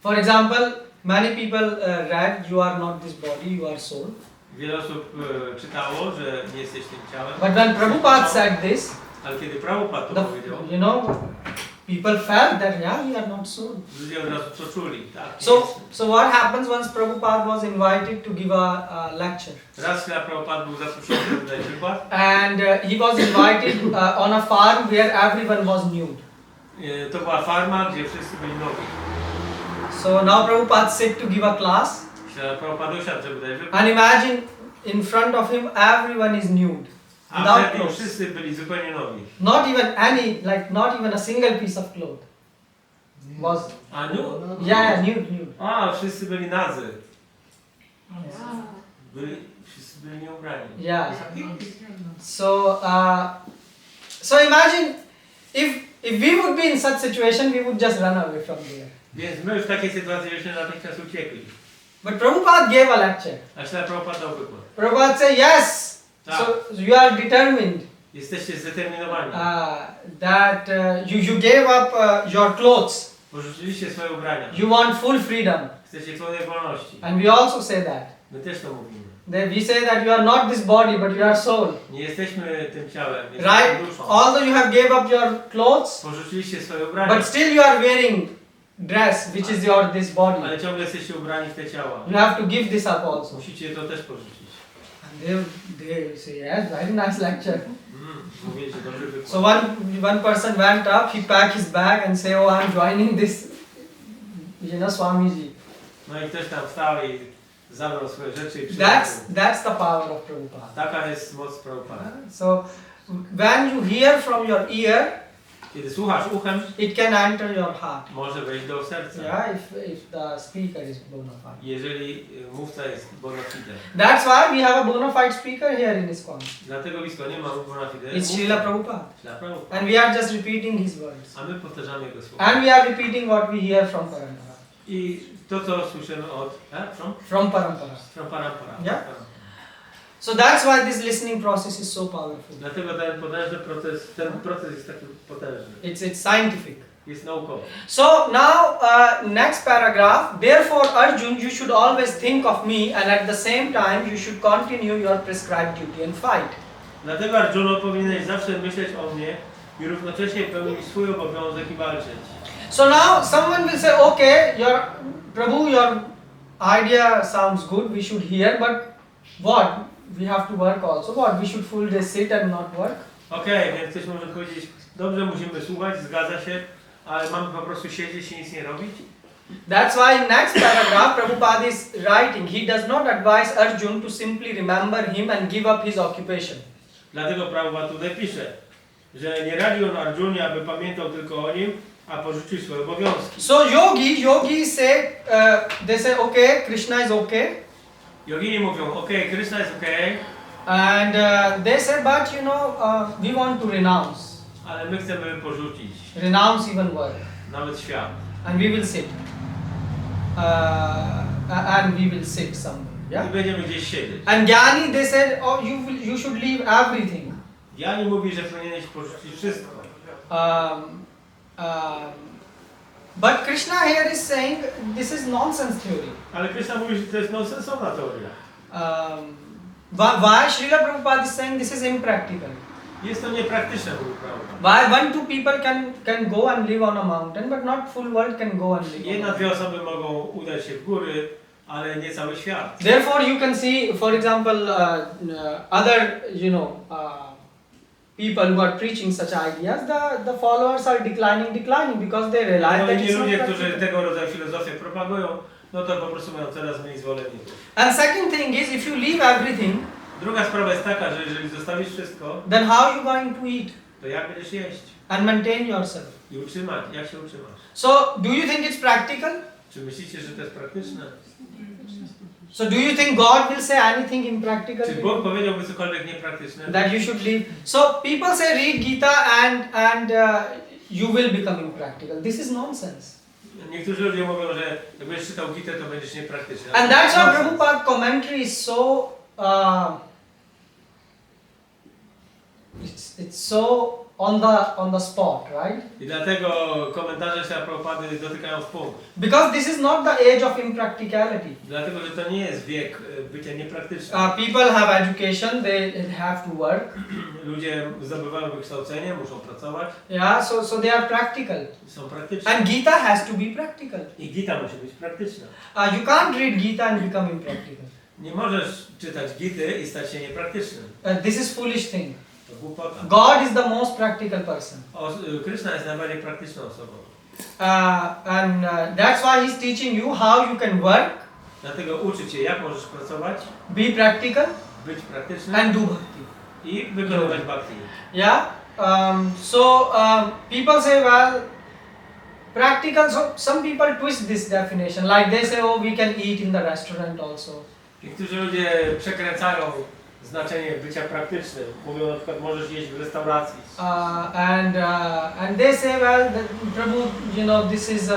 For example, many people read, you are not this body, you are soul. Wiele osób czytało, że nie jesteś tym ciałem. But when Prabhupada said this, Ale kiedy Prabhupada to powiedział, people felt that, yeah, we are not soul. ludzie od razu to czuli. Tak, So what happens once Prabhupada was invited to give a lecture? raz Prabhupada był zaproszony, żeby dać wykład. And he was invited on a farm where everyone was nude. To była farma, gdzie wszyscy byli nowi. So now Prabhupada sit to give a class. Prabhupada usiadł, żeby dać wykład. And imagine in front of him everyone is nude. A Without wtedy clothes. wszyscy byli zupełnie nowi. Not even a single piece of cloth was. A nude? Yeah, nude. A, wszyscy byli nadzy. Wszyscy byli nieubrani. Yeah. So imagine if we would be in such situation, we would just run away from there. Więc my w takiej sytuacji byśmy natychmiast uciekli. But Prabhupada gave a lecture. A Prabhupada dał wykład. Prabhupada said, yes. Tak. So you are determined. Jesteście zdeterminowani. That you gave up your clothes. Porzuciliście swoje ubrania. You want full freedom. Chcecie pełnej wolności. And we also say that. My też to mówimy. We say that you are not this body, but you are soul. Nie jesteśmy tym ciałem, jesteśmy Right? duszą. Although you have gave up your clothes, Porzuciliście swoje ubrania. but still you are wearing dress, which is this body. Ale ciągle jesteście ubrani w te ciała. You have to give this up also. Musicie to też porzucić. And they say, yes, very nice lecture. Mówicie, dobry wykład. So one person went up, he packed his bag and said, oh, I'm joining this, Swamiji. No i ktoś tam wstał i zabrał swoje rzeczy i That's the power of Prabhupada. Taka jest moc Prabhupada. So when you hear from your ear, Kiedy słuchasz uchem, it can enter your heart. może wejść do serca. Yeah, if the speaker is bona fide. Jeżeli mówca jest bona fide. That's why we have a bona fide speaker here in ISKCON. Dlatego w ISKCONie mamy bona fide. It's Srila Prabhupada. Srila Prabhupada. And we are just repeating his words. A my powtarzamy jego słowa. And we are repeating what we hear from Parampara. I to, co słyszymy od... From Parampara. From Parampara. Yeah. So that's why this listening process is so powerful. Dlatego ten proces jest taki potężny. It's scientific. Jest naukowy. So now next paragraph. Therefore Arjun, you should always think of me and at the same time you should continue your prescribed duty and fight. Dlatego Arjuno powinieneś zawsze myśleć o mnie i równocześnie pełnić swój obowiązek i walczyć. So now someone will say, okay, Prabhu, your idea sounds good, we should hear, but what? we have to work also. What, we should full day sit and not work? Okej, więc ktoś może powiedzieć, dobrze, musimy słuchać, zgadza się, ale mamy po prostu siedzieć i nic nie robić? That's why in next paragraph Prabhupada is writing, he does not advise Arjun to simply remember him and give up his occupation. Dlatego Prabhupada tutaj pisze, że nie radzi on Arjunie, aby pamiętał tylko o nim, a porzucił swoje obowiązki. So yogis say, they say, okay, Krishna is okay. Jogini mówią, okej, Krishna jest okej, And they say, but you know, we want to renounce. ale my chcemy porzucić Renounce even work. nawet świat. And we will sit. And we will sit somewhere. Yeah? I będziemy gdzieś siedzieć. And Jnani, they said, oh, you should leave everything. Jani mówi, że powinieneś porzucić wszystko. But Krishna here is saying this is nonsense theory. Ale Krishna mówi, że to jest nonsensowna teoria. Why Srila Prabhupada is saying this is impractical? Jest to niepraktyczne, mówi Prabhupada. Why 1-2 people can go and live on a mountain, but not full world can go and live. Jedna, dwie osoby mogą udać się w góry, ale nie cały świat. Therefore, you can see, for example, other, people who are preaching such ideas, the followers are declining because they realize No that i it's not ludzie, którzy practical. tego rodzaju filozofię propagują, no to po prostu mają coraz mniej zwolenników. And second thing is, if you leave everything, Druga sprawa jest taka, że jeżeli zostawisz wszystko, then how are you going to eat to jak będziesz jeść and maintain yourself? i utrzymać? Jak się utrzymasz? So, do you think it's practical? Czy myślicie, że to jest praktyczne? So, do you think God will say anything impractical? Czy Bóg powiedziałby cokolwiek niepraktyczne? That you should leave. So, people say read Gita and you will become impractical. This is nonsense. Niektórzy ludzie mówią, że jak będziesz czytał Gitę, to będziesz niepraktyczny. And that's why Prabhupada's commentary is so it's so on the spot, right? I dlatego komentarze Śrila Prabhupady dotykają w punkt. Because this is not the age of impracticality. Dlatego, że to nie jest wiek bycia niepraktycznym. People have education, they have to work. Ludzie zdobywają wykształcenie, muszą pracować. Yeah, so they are practical. Są praktyczni. And Gita has to be practical. I Gita musi być praktyczna. You can't read Gita and become impractical. Nie możesz czytać Gity i stać się niepraktycznym. This is foolish thing. To głupota. God is the most practical person. Krishna jest najbardziej praktyczną osobą. That's why he's teaching you how you can work, Dlatego uczy cię, jak możesz pracować, be practical, być praktyczny and do bhakti. i wykonywać bhakti. Yeah. People say, well, practical. So some people twist this definition. Like they say, oh, we can eat in the restaurant also. Niektórzy ludzie przekręcają znaczenie bycia praktycznym. Mówią na przykład, możesz jeść w restauracji. And they say, well, Prabhu, this is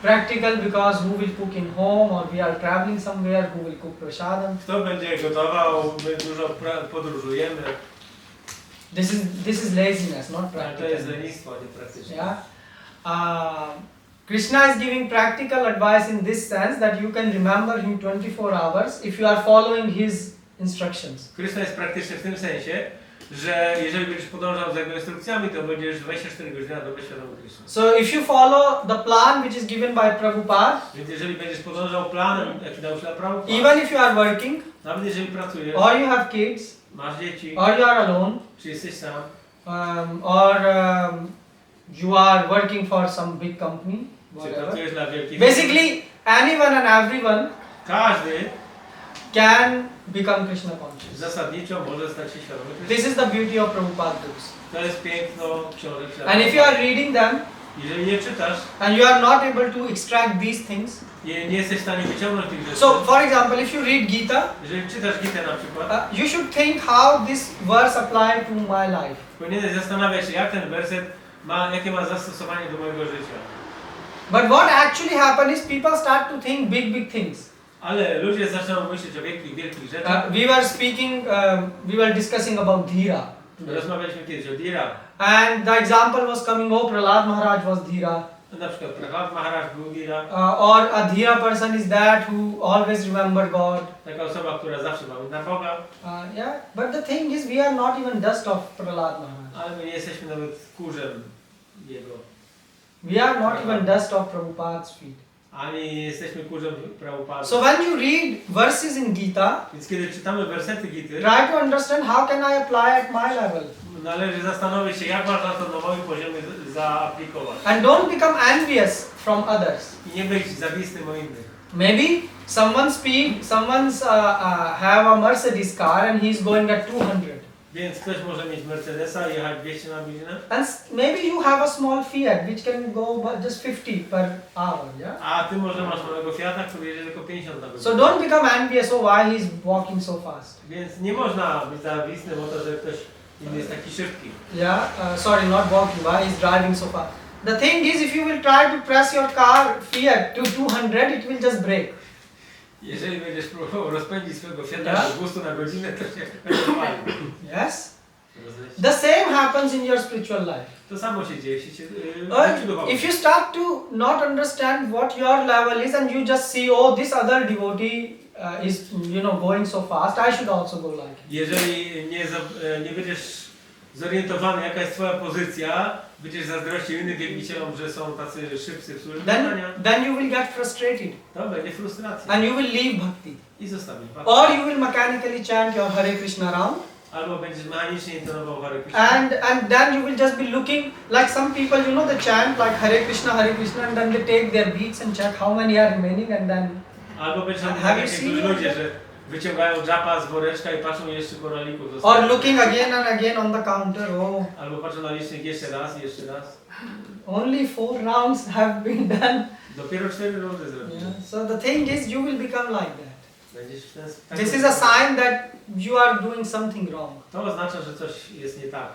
practical because who will cook in home, or we are traveling somewhere, who will cook prasadam. Kto będzie gotował? My dużo podróżujemy. This is laziness, not Ale to practical. jest lenistwo, nie praktyczne. Yeah. Krishna is giving practical advice in this sense that you can remember him 24 hours if you are following his instructions. Krishna jest praktyczny w tym sensie, że jeżeli będziesz podążał za jego instrukcjami, to będziesz 24 godziny na dobę świadomy Krishna. So if you follow the plan which is given by Prabhupada, Więc jeżeli będziesz podążał planem, jaki dał Śrila Prabhupada, even if you are working, nawet jeżeli pracujesz, or you have kids, masz dzieci, or you are alone, czy jesteś sam, or you are working for some big company, czy whatever. pracujesz dla wielkich Basically, anyone and everyone każdy can become Krishna conscious. zasadniczo może stać się świadomy Krishna. This is the beauty of Prabhupada books. To jest piękno książek Śrila And if you are Prabhupada. reading them, Jeżeli nie czytasz, and you are not able to extract these things, nie jesteś w stanie wyciągnąć tych rzeczy. so for example, if you read Gita, Jeżeli czytasz Gitę na przykład, you should think how this verse apply to my life. powinieneś zastanawiać się, jak ten werset jakie ma zastosowanie do mojego życia. But what actually happens is people start to think big things. Ale ludzie zaczną myśleć o wielkich rzeczach. We were discussing about Dhira. Rozmawialiśmy kiedyś o Dhira. And the example was coming, oh, Prahlad Maharaj was Dhira. Na przykład Prahlad Maharaj był Dhira. Or a Dhira person is that who always remember God. Taka osoba, która zawsze pamięta Boga. Yeah, but the thing is, we are not even dust of Prahlad Maharaj. Ale my nie jesteśmy nawet kurzem jego. We are not even dust of Prabhupada's feet. ani nie jesteśmy kurzem Prabhupady. So when you read verses in Gita, Więc kiedy czytamy wersety Gity, try to understand how can I apply at my level. należy zastanowić się, jak można to na moim poziomie zaaplikować. And don't become envious from others. I nie być zawistnym o innych. Maybe someone's have a Mercedes car and he's going at 200. Więc ktoś może mieć Mercedesa i jechać 200 na godzinę, And maybe you have a small Fiat which can go just 50 per hour, yeah? a ty może masz małego Fiata, który jedzie tylko 50 na godzinę. So don't become envious, oh why he's walking so fast. Więc nie można być zawistnym o to, że ktoś inny jest taki szybki. Yeah, sorry, not walking, why he's driving so fast. The thing is, if you will try to press your car Fiat to 200, it will just break. Jeżeli będziesz próbował rozpędzić swojego Fiata Yeah. do 200 na godzinę, to się rozwali. Yes? The same happens in your spiritual life. To samo się dzieje w życiu duchowym. If you start to not understand what your level is and you just see, oh, this other devotee is, going so fast, I should also go like him. Jeżeli nie będziesz zorientowany, jaka jest twoja pozycja, będziesz zazdrościł innym wielbicielom, że są tacy szybcy w służbie Pana, Then you will get frustrated to będzie frustracja and you will leave bhakti. i zostawisz bhakti. Or you will mechanically chant your Hare Krishna round. Albo będziesz mechanicznie intonował Hare Krishna. And then you will just be looking like some people, they chant like Hare Krishna, and then they take their beats and check how many are remaining and then... Albo będziesz Have tak you jak seen niektórzy it? ludzie, że wyciągają dżapa z woreczka i patrzą jeszcze po roliku. Or looking again and again on the counter, oh, Albo patrzą na licznik jeszcze raz i jeszcze raz. only 4 rounds have been done. Dopiero 4 rundy zrobisz. Yeah. So the thing is, you will become like that. Będziesz w ten tak This is a sign that you are doing something wrong. To oznacza, że coś jest nie tak.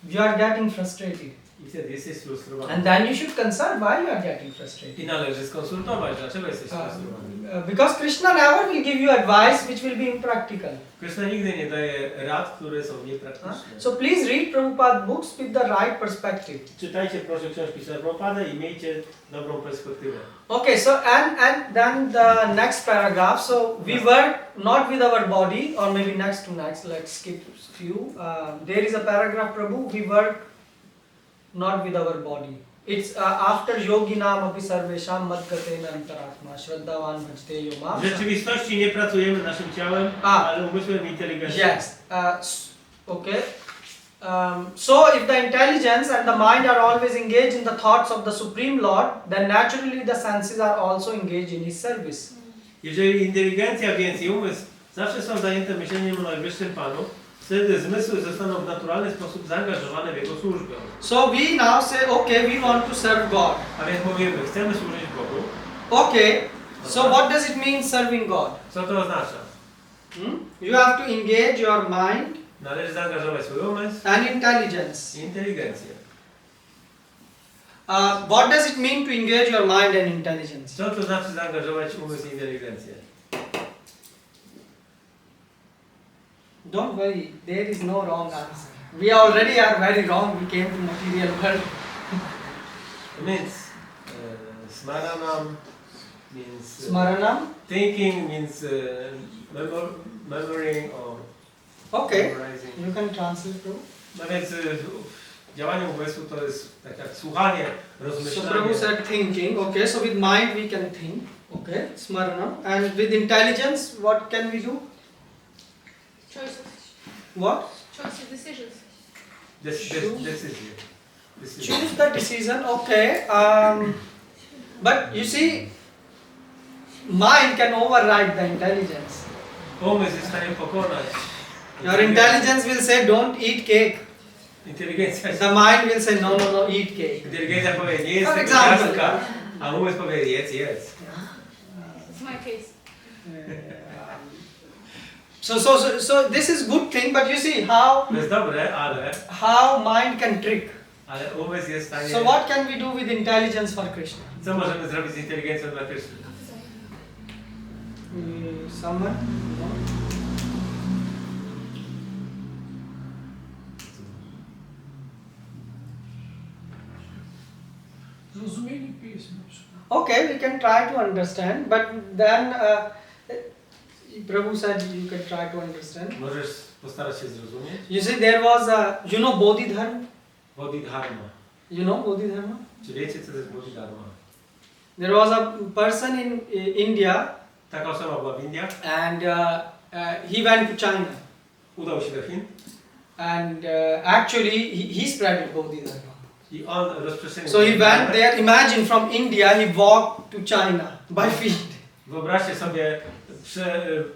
You are getting frustrated. I wtedy jesteś sfrustrowany. And then you should consider why you are getting frustrated. I należy skonsultować, dlaczego jesteś sfrustrowany. Because Krishna never will give you advice which will be impractical. Krishna nigdy nie daje rad, które są niepraktyczne. So please read Prabhupada books with the right perspective. Czytajcie proszę książki Prabhupada i miejcie dobrą perspektywę. Okay, so and then the next paragraph. So we work not with our body, or maybe next to next. Let's skip few. There is a paragraph, Prabhu. We work not with our body. It's after yoginam api sarvesham madgatena antaratma shraddhavan bhajte yoma. W rzeczywistości nie pracujemy naszym ciałem, ale umysłem i inteligencją. Yes. Okay. So if the intelligence and the mind are always engaged in the thoughts of the Supreme Lord, then naturally the senses are also engaged in His service. Jeżeli inteligencja więc i umysł zawsze są zajęte myśleniem o najwyższym Panu, wtedy zmysły zostaną w naturalny sposób zaangażowane w Jego służbę. So we now say, okay, we want to serve God. A więc mówimy, chcemy służyć Bogu. Okay. So what does it mean serving God? Co to oznacza? You have to engage your mind Należy zaangażować swój umysł and intelligence. i inteligencję. What does it mean to engage your mind and intelligence? Co to znaczy zaangażować umysł i inteligencję? Don't worry, there is no wrong answer. We already are very wrong. We came to material world. It means smaranam, means Smaranam. thinking, means memorying or Okay. memorizing. You can translate too. No więc działanie umysłu to jest tak jak słuchanie, So rozmyślanie. Prabhu said thinking. Okay, so with mind we can think. Okay, smaranam. And with intelligence, what can we do? Choices. What? Choices, decisions. Decyzje. Choose the decision. Okay. But you see, mind can override the intelligence. Umysł jest w stanie pokonać. Your intelligence will say, don't eat cake. Inteligencja, The mind will say, no, eat cake. inteligencja powie, nie jest For tego example, ciastka, a umysł powie, jedz. It's my case. So this is good thing, but you see how To jest dobre, ale mind can trick. umysł jest w stanie... So what can we do with intelligence for Krishna? Co możemy zrobić z inteligencją dla Kryszny? Someone? No? Zrozumienie pism na przykład. Okay, we can try to understand, but then Prabhu said you can try to understand. Możesz postarać się zrozumieć? You see, there was a, Bodhidharma? Bodhidharma. You know Bodhidharma? Czy wiecie, co to jest Bodhidharma? There was a person in India, Taka osoba była w Indiach, and he went to China, udał się do Chin and actually he spread Bodhidharma. i on rozprzestrzenił. So he went there. Imagine from India he walked to China by feet. Wyobraźcie sobie,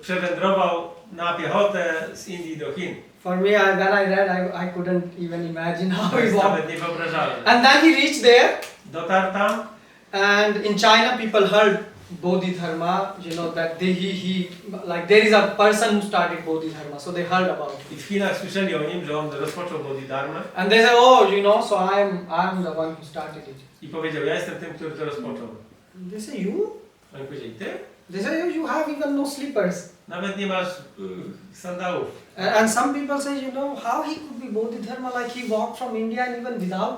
przewędrował na piechotę z Indii do Chin. For me, when I read, I couldn't even imagine how To he jest walked. nawet niewyobrażalne. And then he reached there, Dotarł tam and in China people heard Bodhidharma, you know, that he like there is a person who started Bodhidharma, so they heard about it. i w Chinach słyszeli o nim, że on rozpoczął Bodhidharmę And they say, oh, you know, so I'm the one who started it. i powiedział, ja jestem tym, który to rozpoczął. They say, you? Oni powiedzieli, ty? They say, you have even no slippers. Nawet nie masz sandałów. And some people say, you know, how he could be Bodhidharma, like he walked from India and even without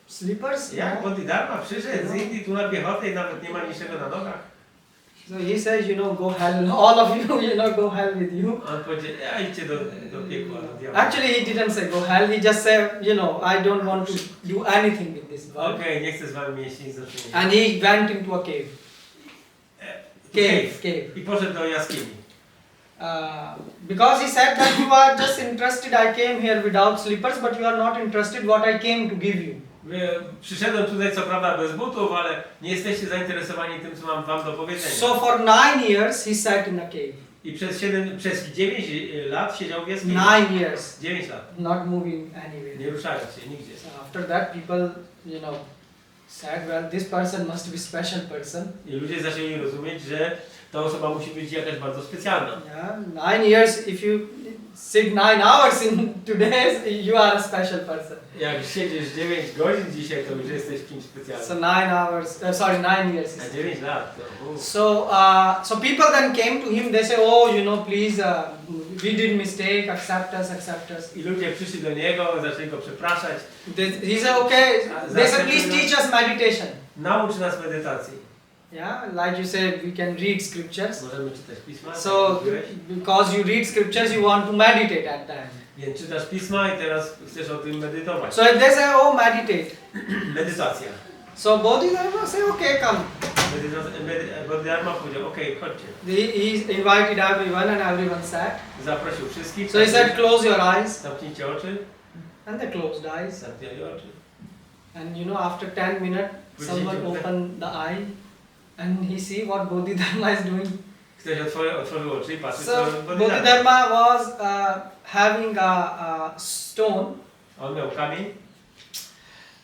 slippers. Jak No? Bodhidharma przyszedł z Indii tu na piechotę i nawet nie ma niczego na nogach. So he says, you know, go hell, all of you, you know, go hell with you. On powiedział, ja idźcie do piekła, do diabła. Actually, he didn't say go hell, he just said, you know, I don't want to do anything with this world. Okej, nie chcę z wami mieć nic do czynienia. And he went into a cave. Cave. I poszedł do jaskini. Because he said that you are just interested, I came here without slippers, but you are not interested what I came to give you. Przyszedłem tutaj co prawda bez butów, ale nie jesteście zainteresowani tym, co mam wam do powiedzenia. So for 9 years he sat in a cave. I przez 9 lat siedział w jaskini. 9 years. 9 lat. Not moving anywhere. Nie ruszając się nigdzie. So after that people, you know, said, well, this person must be special person. I ludzie zaczęli rozumieć, że ta osoba musi być jakaś bardzo specjalna. Yeah, 9 years, if you sit 9 hours in today's, you are a special person. Jak siedzisz 9 godzin dzisiaj, to już jesteś kimś specjalnym. So 9 hours, 9 years. Na 9 lat. To, So people then came to him, they say, oh, you know, please, we did mistake, accept us. I ludzie przyszli do niego, zaczęli go przepraszać. He said, okay, they said, please teach us meditation. Naucz nas medytacji. Yeah, like you said, we can read scriptures. Możemy czytać pisma. So, tak jak mówiłeś. because you read scriptures, you want to meditate at time. Więc czytasz pisma i teraz chcesz o tym medytować. So if they say, oh, meditate. Medytacja. So Bodhidharma say, okay, come. Bodhidharma powiedział, okej, chodźcie. He invited everyone and everyone sat. Zaprosił wszystkich. So he said, close your eyes. Zamknijcie oczy. And they closed eyes. Zamknęli oczy. And you know, after 10 minutes, someone opened the eye and he see what Bodhidharma is doing. Ktoś otworzył oczy i patrzy, So co Bodhidharma was having a stone On miał kamień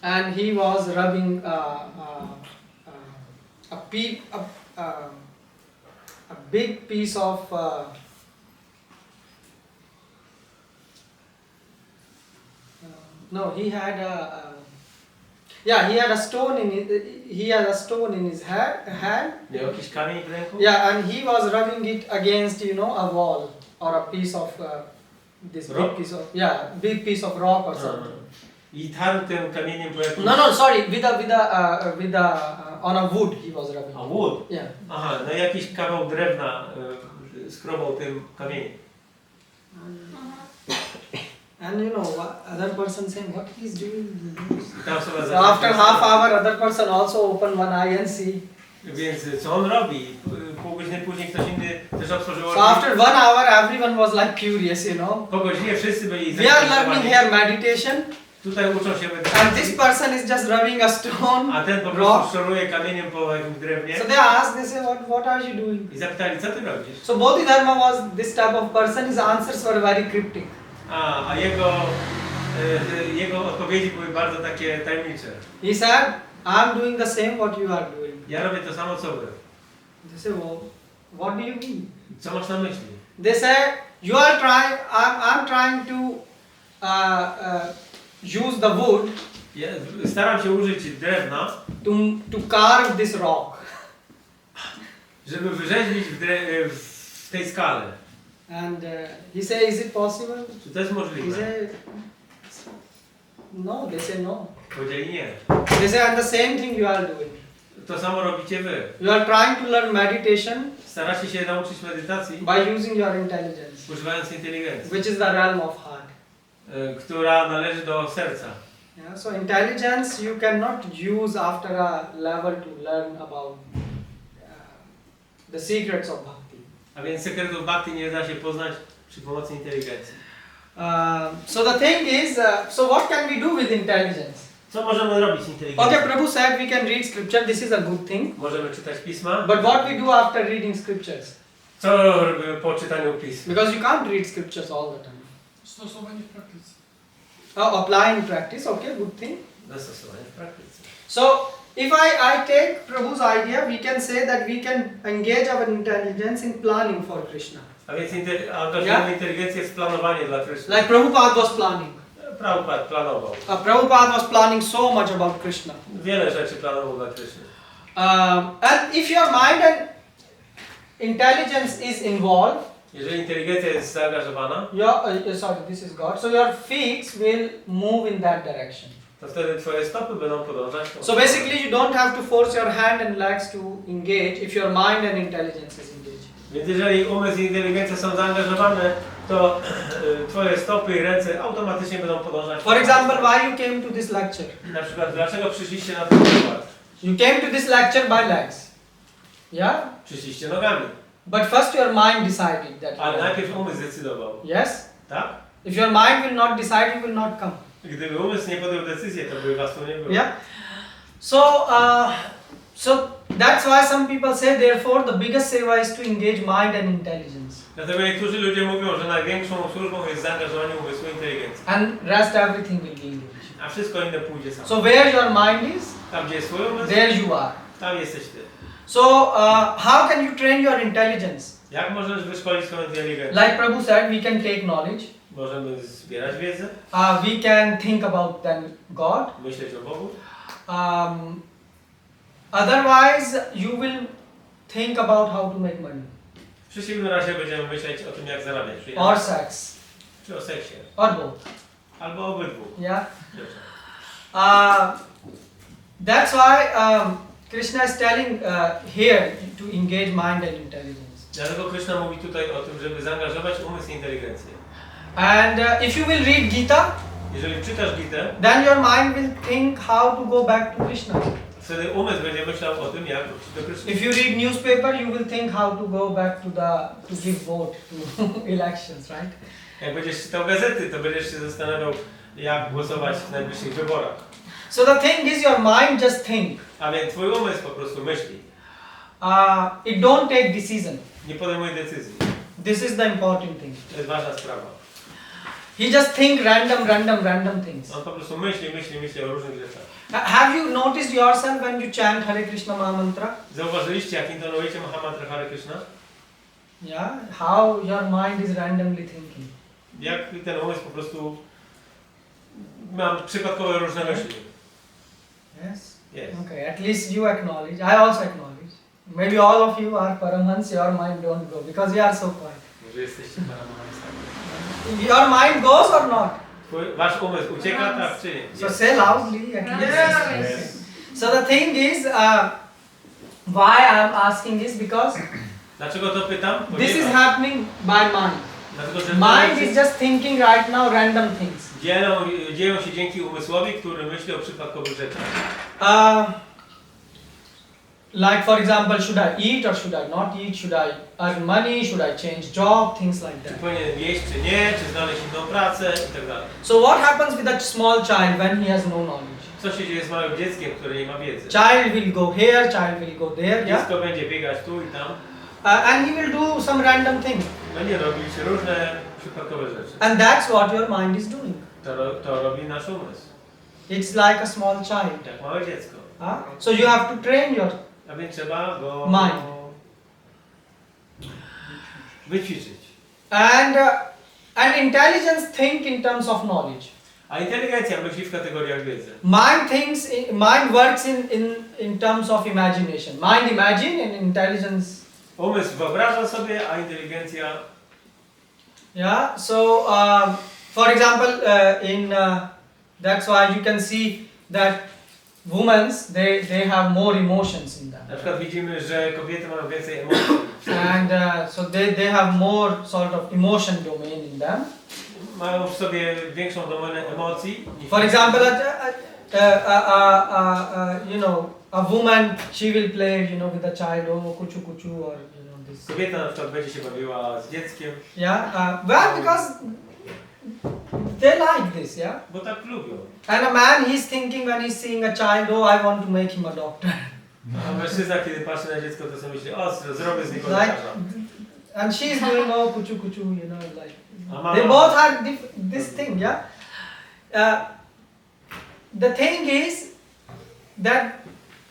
and he was rubbing a big piece of no, he had he had a stone in his hand. miał jakiś kamień w ręku. Yeah, and he was rubbing it against, you know, a wall or a piece of this Rock? big piece of rock or something. I tarł tym kamieniem po jakimś... No, sorry, on a wood he was rubbing. A wood? Yeah. Aha, no jakiś kawał drewna skrobał tym kamieniem. And you know, other person saying, what he's doing? I ta osoba So after half hour, other person also open one eye and see. Więc co on robi? Pół godziny później ktoś inny też otworzył oczy. So after 1 hour, everyone was like curious, you know. Po godzinie wszyscy byli We are learning here meditation, Tutaj uczą się and medytacji. this person is just rubbing a stone. A ten po rock. prostu szoruje kamieniem po jakimś drewnie. So they asked, they say, what are you doing? I zapytali, co ty robisz? So Bodhidharma was this type of person. His answers were very cryptic. A jego odpowiedzi były bardzo takie tajemnicze. He said, I'm doing the same what you are doing. Ja robię to samo co wy. They say, well, what do you mean? Co masz na myśli? They say, you are trying, I'm trying to use the wood Ja staram się użyć drewna, to carve this rock. żeby wyrzeźbić w tej skale. And he said, is it possible? Czy to jest He możliwe? said, no. They say no. Powiedzieli nie. They say, and the same thing you are doing. To samo robicie wy. You are trying to learn meditation Staracie się nauczyć medytacji, by using your intelligence, używając inteligencji, which is the realm of heart. która należy do serca. Yeah, so intelligence you cannot use after a level to learn about the secrets of bhakti. A więc sekretów bhakti nie da się poznać przy pomocy inteligencji. So the thing is, so what can we do with intelligence? Co możemy robić z inteligencją? Okay, Prabhu said we can read scripture, this is a good thing. Możemy czytać pisma. But what we do after reading scriptures? Co robimy po czytaniu pism? Because you can't read scriptures all the time. Stosowanie w praktyce. Apply in practice, okay, good thing. Zastosowanie w praktyce. So, if I take Prabhu's idea, we can say that we can engage our intelligence in planning for Krishna. A więc angażujemy inteligencję w planowanie dla Kryszny. Like Prabhupada was planning. Prabhupada planował. Prabhupada was planning so much about Krishna. Wiele rzeczy planował dla Kryszny. And if your mind and intelligence is involved, Jeżeli inteligencja jest zaangażowana, this is God, so your feet will move in that direction. to wtedy twoje stopy będą podążać. So basically you don't have to force your hand and legs to engage if your mind and intelligence is engaged. Więc jeżeli umysł i inteligencja są zaangażowane, to twoje stopy i ręce automatycznie będą podążać. For example, why you came to this lecture? Na przykład, dlaczego przyszliście na ten wykład? You came to this lecture by legs. Yeah? Przyszliście nogami. But first your mind decided that. Ale najpierw umysł zdecydował. Yes? Tak? If your mind will not decide, you will not come. Gdyby umysł nie podjął decyzję, to by was tu nie było. Yeah? So that's why some people say therefore the biggest seva is to engage mind and intelligence. Dlatego niektórzy ludzie mówią, że największą służbą jest zaangażowanie umysłu i inteligencji. And rest everything will be engaged. A wszystko inne pójdzie samo. So where your mind is, Tam gdzie jest twój umysł, there you are. tam jesteś ty. So how can you train your intelligence? Jak możesz wyszkolić swoją inteligencję? Like Prabhu said, we can take knowledge. Możemy zbierać wiedzę, We can think about then God. myśleć o Bogu. Otherwise, you will think about how to make money. W przeciwnym razie będziemy myśleć o tym, jak zarabiać Or pieniądze. sex. Czy o seksie. Or both. Albo obydwu. Yeah. That's why Krishna is telling here to engage mind and intelligence. Dlatego Krishna mówi tutaj o tym, żeby zaangażować umysł i inteligencję. And if you will read Gita, Jeżeli czytasz Gitę, then your mind will think how to go back to Krishna. wtedy umysł będzie myślał o tym, jak wrócić do Kryszny. If you read newspaper, you will think how to go back to give vote to elections, right? Jak będziesz czytał gazety, to będziesz się zastanawiał, jak głosować w najbliższych wyborach. So the thing is, your mind just think. A więc twój umysł po prostu myśli. It don't take decision. Nie podejmuje decyzji. This is the important thing. To jest ważna sprawa. He just think random things. On po prostu myśli o różnych rzeczach. Have you noticed yourself when you chant Hare Krishna Mahamantra? Zauważyliście, jak intonujecie Mahamantra Hare Krishna? Yeah, how your mind is randomly thinking. Jak ten umysł po prostu mam przypadkowe różne myśli. Yes? Jest. Okay, at least you acknowledge. I also acknowledge. Maybe all of you are Paramhans, your mind don't go because you are so quiet. Może jesteście paramahansami. Your mind goes or not? Wasz umysł ucieka, tak czy nie? So say loudly. At least. Yes. So the thing is, why I am asking this because Dlaczego to pytam? this is happening by mind. Dlatego, że Mind is just thinking right now random things. dzieją się dzięki umysłowi, który myśli o przypadkowych rzeczach. Like for example, should I eat or should I not eat? Should I earn money? Should I change job? Things like Czy that. powinien jeść, czy nie, czy znaleźć inną pracę i tak dalej. So what happens with that small child when he has no knowledge? Co się dzieje z małym dzieckiem, które nie ma wiedzy? Child will go here, child will go there, yeah? Dziecko będzie biegać tu i tam. And he will do some random thing. Będzie robić różne przypadkowe rzeczy. And that's what your mind is doing. To robi nasz umysł. It's like a small child. Jak małe dziecko. So you have to train your A więc trzeba go mind. wyćwiczyć. And intelligence think in terms of knowledge. A inteligencja myśli w kategoriach wiedzy. Mind works in terms of imagination. Mind imagine and intelligence. Umysł wyobraża sobie, a inteligencja... Yeah. So for example, that's why you can see that women they have more emotions in them. Na przykład widzimy, że kobiety mają więcej emocji. And so they have more sort of emotion domain in them. mają w sobie większą domenę emocji. Niż For example, you know, a woman, she will play, you know, with a child, oh, kuchu kuchu, or you know this. Kobieta na przykład będzie się bawiła z dzieckiem, Yeah, well, because they like this, yeah. bo tak lubią. And a man, he's thinking when he's seeing a child, oh, I want to make him a doctor. A mężczyzna, kiedy patrzy na dziecko, to sobie myśli, o, zrobię z niego Like, lekarza. and she's doing oh kuchu kuchu, you know, like A mama, they both have this thing, yeah. The thing is that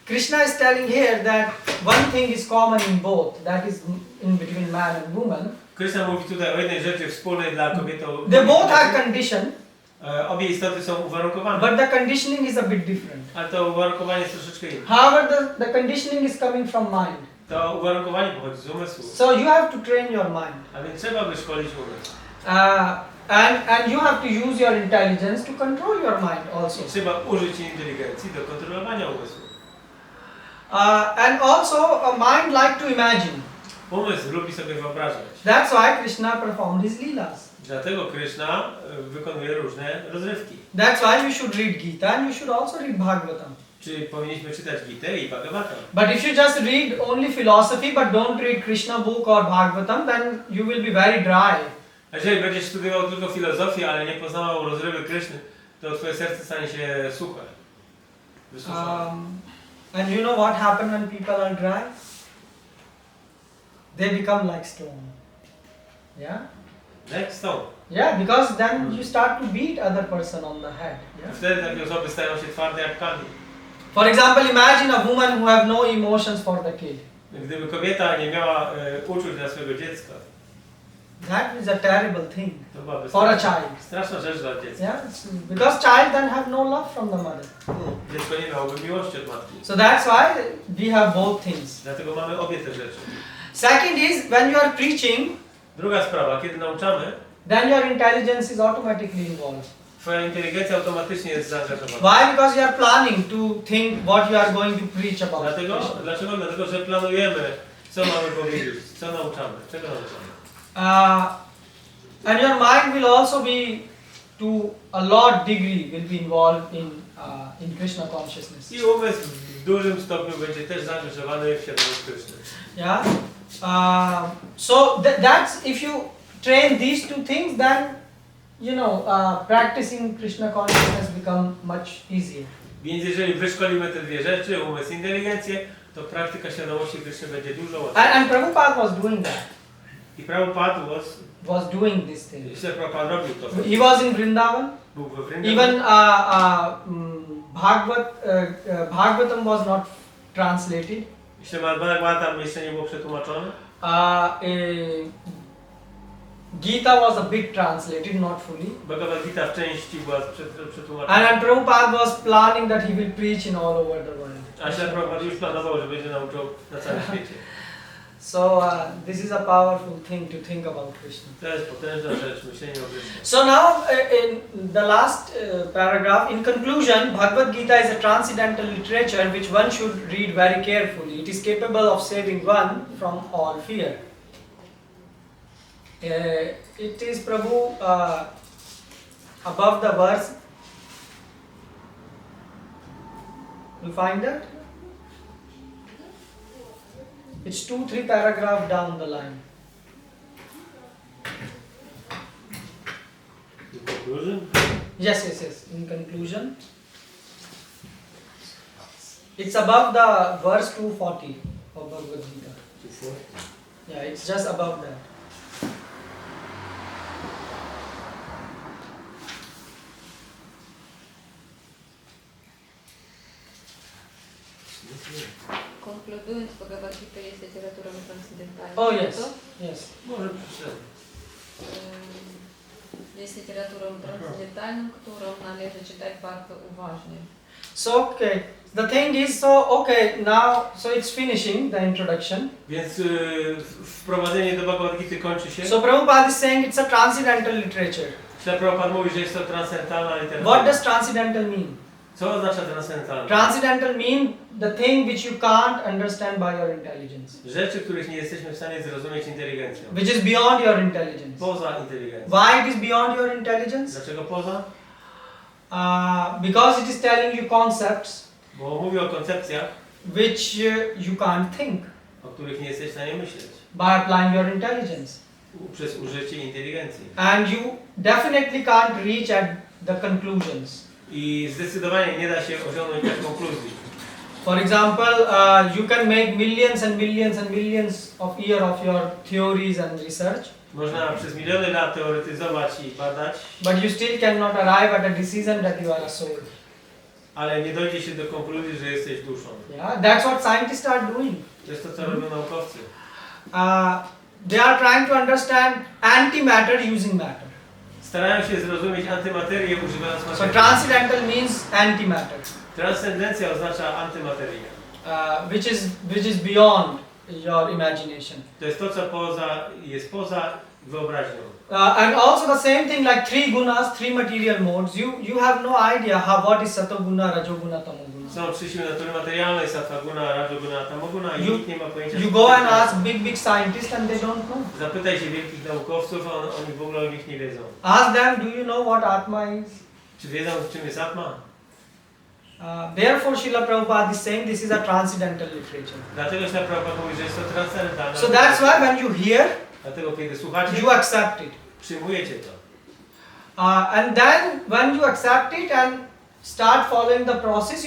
Krishna is telling here that one thing is common in both, that is in between man and woman. Krishna mówi tutaj o jednej rzeczy wspólnej dla kobiety. They both are conditioned, Obie istoty są uwarunkowane, but the conditioning is a bit different. ale to uwarunkowanie jest troszeczkę inne. However, the conditioning is coming from mind. To uwarunkowanie pochodzi z umysłu, So you have to train your mind. a więc trzeba wyszkolić umysł. And you have to use your intelligence to control your mind also. I trzeba użyć inteligencji do kontrolowania umysłu. And also a mind like to imagine. Umysł lubi sobie wyobrażać. That's why Krishna performed his leelas. Dlatego Krishna wykonuje różne rozrywki. That's why you should read Gita and you should also read Bhagavatam. Czyli powinniśmy czytać Gitę i Bhagavatam. But if you just read only philosophy but don't read Krishna book or Bhagavatam, then you will be very dry. A jeżeli będziesz studiował tylko filozofię, ale nie poznawał rozrywy Kryszny, to twoje serce stanie się suche. Wysuszone. And you know what happens when people are dry? They become like stone. Yeah? Jak stąd? Yeah, because then you start to beat other person on the head. Yeah? Wtedy takie osoby stają się twarde jak kamień. For example, imagine a woman who have no emotions for the kid. Gdyby kobieta nie miała uczuć dla swojego dziecka, That is a terrible thing to byłaby for a child. straszna rzecz dla dziecka. Yeah, because child then have no love from the mother. Dziecko nie miałoby miłości od matki. So that's why we have both things. Dlatego mamy obie te rzeczy. Second is when you are preaching, Druga sprawa, kiedy nauczamy, then your intelligence is automatically involved. twoja inteligencja automatycznie jest zaangażowana. Why? Because you are planning to think what you are going to preach about. Dlaczego? Dlatego, że planujemy, co mamy powiedzieć, co nauczamy, czego nauczamy. And your mind will also be, to a large degree, will be involved in Krishna consciousness. I umysł w dużym stopniu będzie też zaangażowany w świadomość Kryszny. Yeah. So that's if you train these two things, then you know practicing Krishna consciousness become much easier. Więc jeżeli wyszkolimy te dwie rzeczy, umysł i inteligencję, to praktyka świadomości Kryszny będzie dużo łatwiej. And Prabhupada was doing that. I Prabhupada Was doing this thing. jeśli Prabhupada robił to, He was in Vrindavan. był we Vrindavan. Even Bhagavatam was not translated. Jeśli Bhagavatam jeszcze nie było przetłumaczone, Gita was a bit translated, not fully. Bhagavad Gita w części była przetłumaczona. And Prabhupada was planning that he will preach in all over the world. A Śla Prabhupada już planował, że będzie nauczał na całym świecie. So this is a powerful thing to think about Krishna. To jest potężna rzecz, myślenie o Krysznie. So now in the last paragraph, in conclusion, Bhagavad Gita is a transcendental literature which one should read very carefully. It is capable of saving one from all fear. It is Prabhu above the verse. You find that? It's 2-3 paragraphs down the line. In conclusion, Yes. In conclusion, it's above the verse 240 of Bhagavad Gita. Yeah, it's just above that. Konkludując, Bhagavad Gita jest literaturą transcendentalną. Oh yes, yes. może przeczytać. Jest literaturą transcendentalną, którą należy czytać bardzo uważnie. So okay, the thing is, now it's finishing the introduction. Więc wprowadzenie do Bhagavad Gity kończy się. So Prabhupada is saying it's a transcendental literature. Śla Prabhupada mówi, że jest to transcendentalna literatura. What does transcendental mean? Co oznacza transcendentalne? Transcendental means the thing which you can't understand by your intelligence, Rzeczy, których nie jesteśmy w stanie zrozumieć inteligencją. which is beyond your intelligence. Poza inteligencją. Why it is beyond your intelligence? Dlaczego poza? Because it is telling you concepts Bo mówi o koncepcjach, which you can't think o których nie jesteś w stanie myśleć. by applying your intelligence. Przez użycie inteligencji. And you definitely can't reach at the conclusions. I zdecydowanie nie da się osiągnąć jak konkluzji. For example, you can make millions and millions and millions of years of your theories and research, Można przez miliony lat teoretyzować i badać, but you still cannot arrive at a decision that you are a soul. ale nie dojdzie się do konkluzji, że jesteś duszą. Yeah, that's what scientists are doing. To jest to, co robią naukowcy. They are trying to understand antimatter using matter. Starają się zrozumieć antymaterię używając So materii. transcendental means antimatter, Transcendencja oznacza antymaterię. which is beyond your imagination. To jest to, co jest poza wyobraźnią. And also the same thing like three gunas, three material modes. You have no idea what is satoguna, rajoguna, tamoguna. Są trzy siły natury materialnej, sattva guna, rajoguna, tamoguna i nikt nie ma pojęcia. You go and ask big scientists and they don't know. Zapytaj się wielkich naukowców, oni w ogóle o nich nie wiedzą. Ask them, do you know what Atma is? Czy wiedzą, czym jest Atma? Therefore, Srila Prabhupada is saying this is a transcendental literature. Dlatego Śla Prabhupada mówi, że jest to transcendentalne. So that's why when you hear, Dlatego kiedy słuchacie, you accept it. przyjmujecie to. And then when you accept it and start following the process,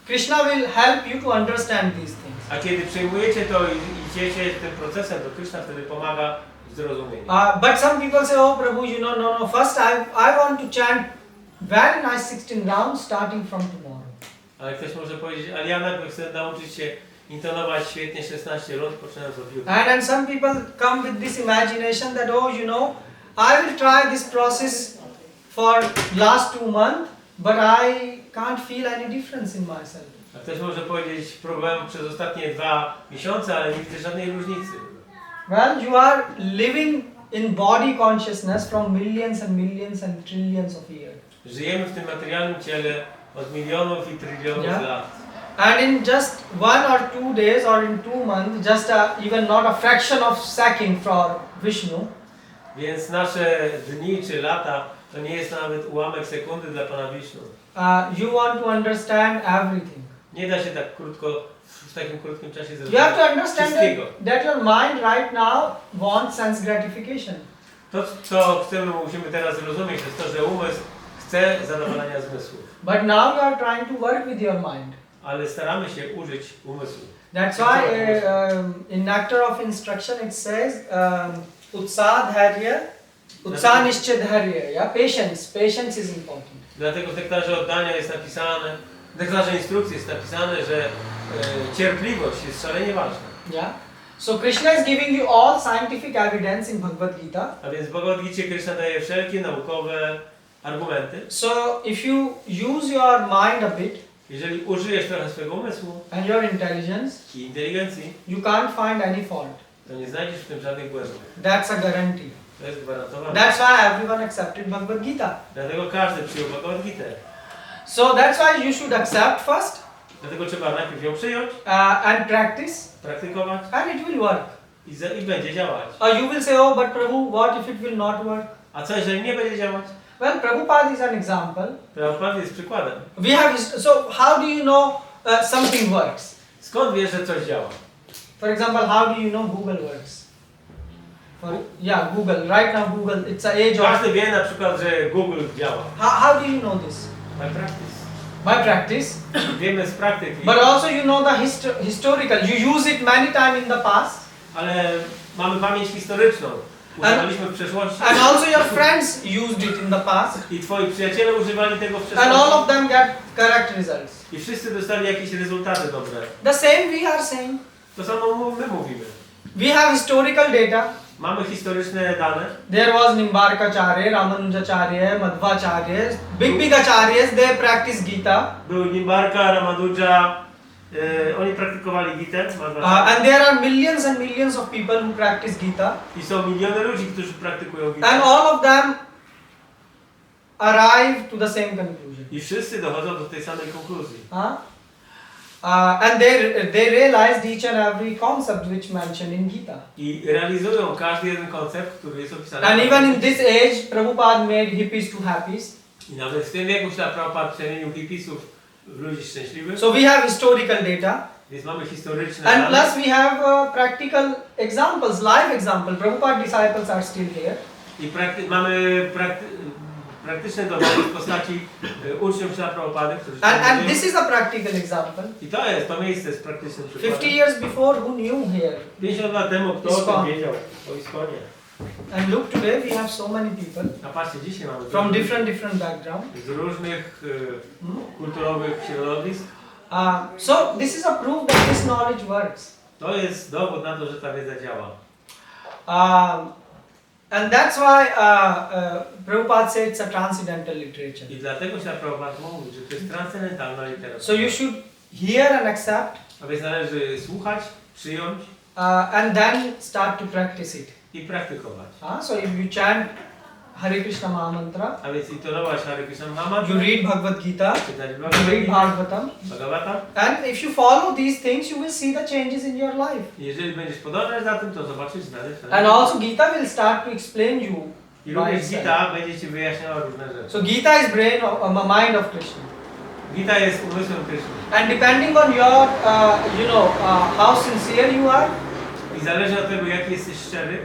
Krishna will help you to understand these things. A kiedy przyjmujecie to i idziecie tym procesem, to Krishna wtedy pomaga w zrozumieniu. But some people say, oh Prabhu, no, first I want to chant very nice 16 rounds starting from tomorrow. Ale ktoś może powiedzieć, ale ja najpierw chcę nauczyć się intonować świetnie 16 rund, poczynając od jutra. And some people come with this imagination that, oh, I will try this process for last 2 months, but I can't feel any difference in myself. A ktoś może powiedzieć, próbowałem przez ostatnie 2 miesiące, ale nie widzę żadnej różnicy. Well, you are living in body consciousness from millions and millions and trillions of years. Żyjemy w tym materialnym ciele od milionów i trylionów lat. And in just 1 or 2 days or in 2 months, just even not a fraction of second for Vishnu. Więc nasze dni czy lata to nie jest nawet ułamek sekundy dla Pana Wisznu. You want to understand everything. Nie da się tak krótko, w takim krótkim czasie zrozumieć You have to understand wszystkiego. that your mind right now wants sense gratification. To, co musimy teraz zrozumieć, to jest to, że umysł chce zadowolenia zmysłów. But now you are trying to work with your mind. Ale staramy się użyć umysłu. That's why in Nectar of Instruction it says Utsadharya, Utsanishchadharya, yeah? Patience is important. Dlatego w nektarze oddania jest napisane, w nektarze instrukcji jest napisane, że cierpliwość jest szalenie ważna. Yeah. So Krishna is giving you all scientific evidence in Bhagavad Gita. A więc w Bhagavad Gicie Krishna daje wszelkie naukowe argumenty. So if you use your mind a bit Jeżeli użyjesz trochę swojego umysłu and your intelligence, i inteligencji, you can't find any fault. to nie znajdziesz w tym żadnych błędów. That's a guarantee. To jest gwarantowane. That's why everyone accepted Bhagavad Gita. Dlatego każdy przyjął Bhagavad Gitę. So that's why you should accept first Dlatego trzeba najpierw ją przyjąć, and practice, praktykować and it will work. i będzie działać. You will say, oh, but Prabhu, what if it will not work? A co jeżeli nie będzie działać? Well, Prabhupada is an example. Prabhupada jest przykładem. So how do you know something works? Skąd wiesz, że coś działa? For example, how do you know Google works? Google. Right now Google, it's an age of... Każdy wie na przykład, że Google działa. How do you know this? By practice. By practice. Wiemy z praktyki. But also you know the historical. You use it many times in the past. Ale mamy pamięć historyczną. Używaliśmy w przeszłości. And also your friends used it in the past. I twoi przyjaciele używali tego w przeszłości. And all of them get correct results. I wszyscy dostali jakieś rezultaty dobre. The same we are saying. To samo my mówimy. We have historical data. Mamy historyczne dane. There was Nimbarkacharya, Ramanujacharya, Madhvacharya, big acharyas, they practice Gita. Był Nimbarka, Ramanuja, oni praktykowali Gitę. And there are millions and millions of people who practice Gita. I są miliony ludzi, którzy praktykują Gitę. And all of them arrive to the same conclusion. I wszyscy dochodzą do tej samej konkluzji. And they realized each and every concept which mentioned in Gita. I realizują każdy jeden koncept, który jest opisany. And even in this age, Prabhupada made hippies to happies. I nawet w tym wieku Śrila Prabhupada przemienił hipisów w ludzi szczęśliwych. So we have historical data. Więc mamy historyczne And dane. plus we have practical examples, live example. Prabhupada disciples are still here. I mamy praktyczne dowody w postaci uczniów Śrila Prabhupady, którzy And this is a practical example. I to miejsce jest praktycznym 50 przykładem. years before, who knew here? 50 lat temu kto o tym wiedział o Iskonie. And look, today we have so many people A patrzcie, dzisiaj mamy from different backgrounds. z różnych kulturowych środowisk. So this is a proof that this knowledge works. To jest dowód na to, że ta wiedza działa. And that's why Prabhupada said it's a transcendental literature. I dlatego się Prabhupada mówi, że to jest transcendentalna literatura. So you should hear and accept, A więc należy słuchać, przyjąć and then start to practice it. i praktykować. So if you chant Hare Krishna Mahamantra, A więc intonować Hare Krishna Mahamantra, you read Bhagavad Gita, czytać you read Bhagavatam, Bhagavata. and if you follow these things, you will see the changes in your life. Jeżeli będziesz podążać za tym, to zobaczysz zmiany. And also Gita will start to explain you. I również by itself. Gita będzie Ci wyjaśniała różne rzeczy. So Gita is brain of mind of Krishna. Gita jest umysłem Kryszny. And depending on your, how sincere you are, I zależy od tego, jaki jesteś szczery,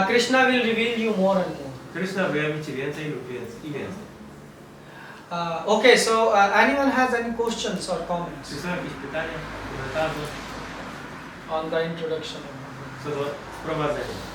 Krishna will reveal you more and more. Kryszna wyjawi Ci więcej lub więcej i więcej. Okay, so anyone has any questions or comments Czy są jakieś pytania, komentarze on the introduction of Bhagavad? co do wprowadzenia?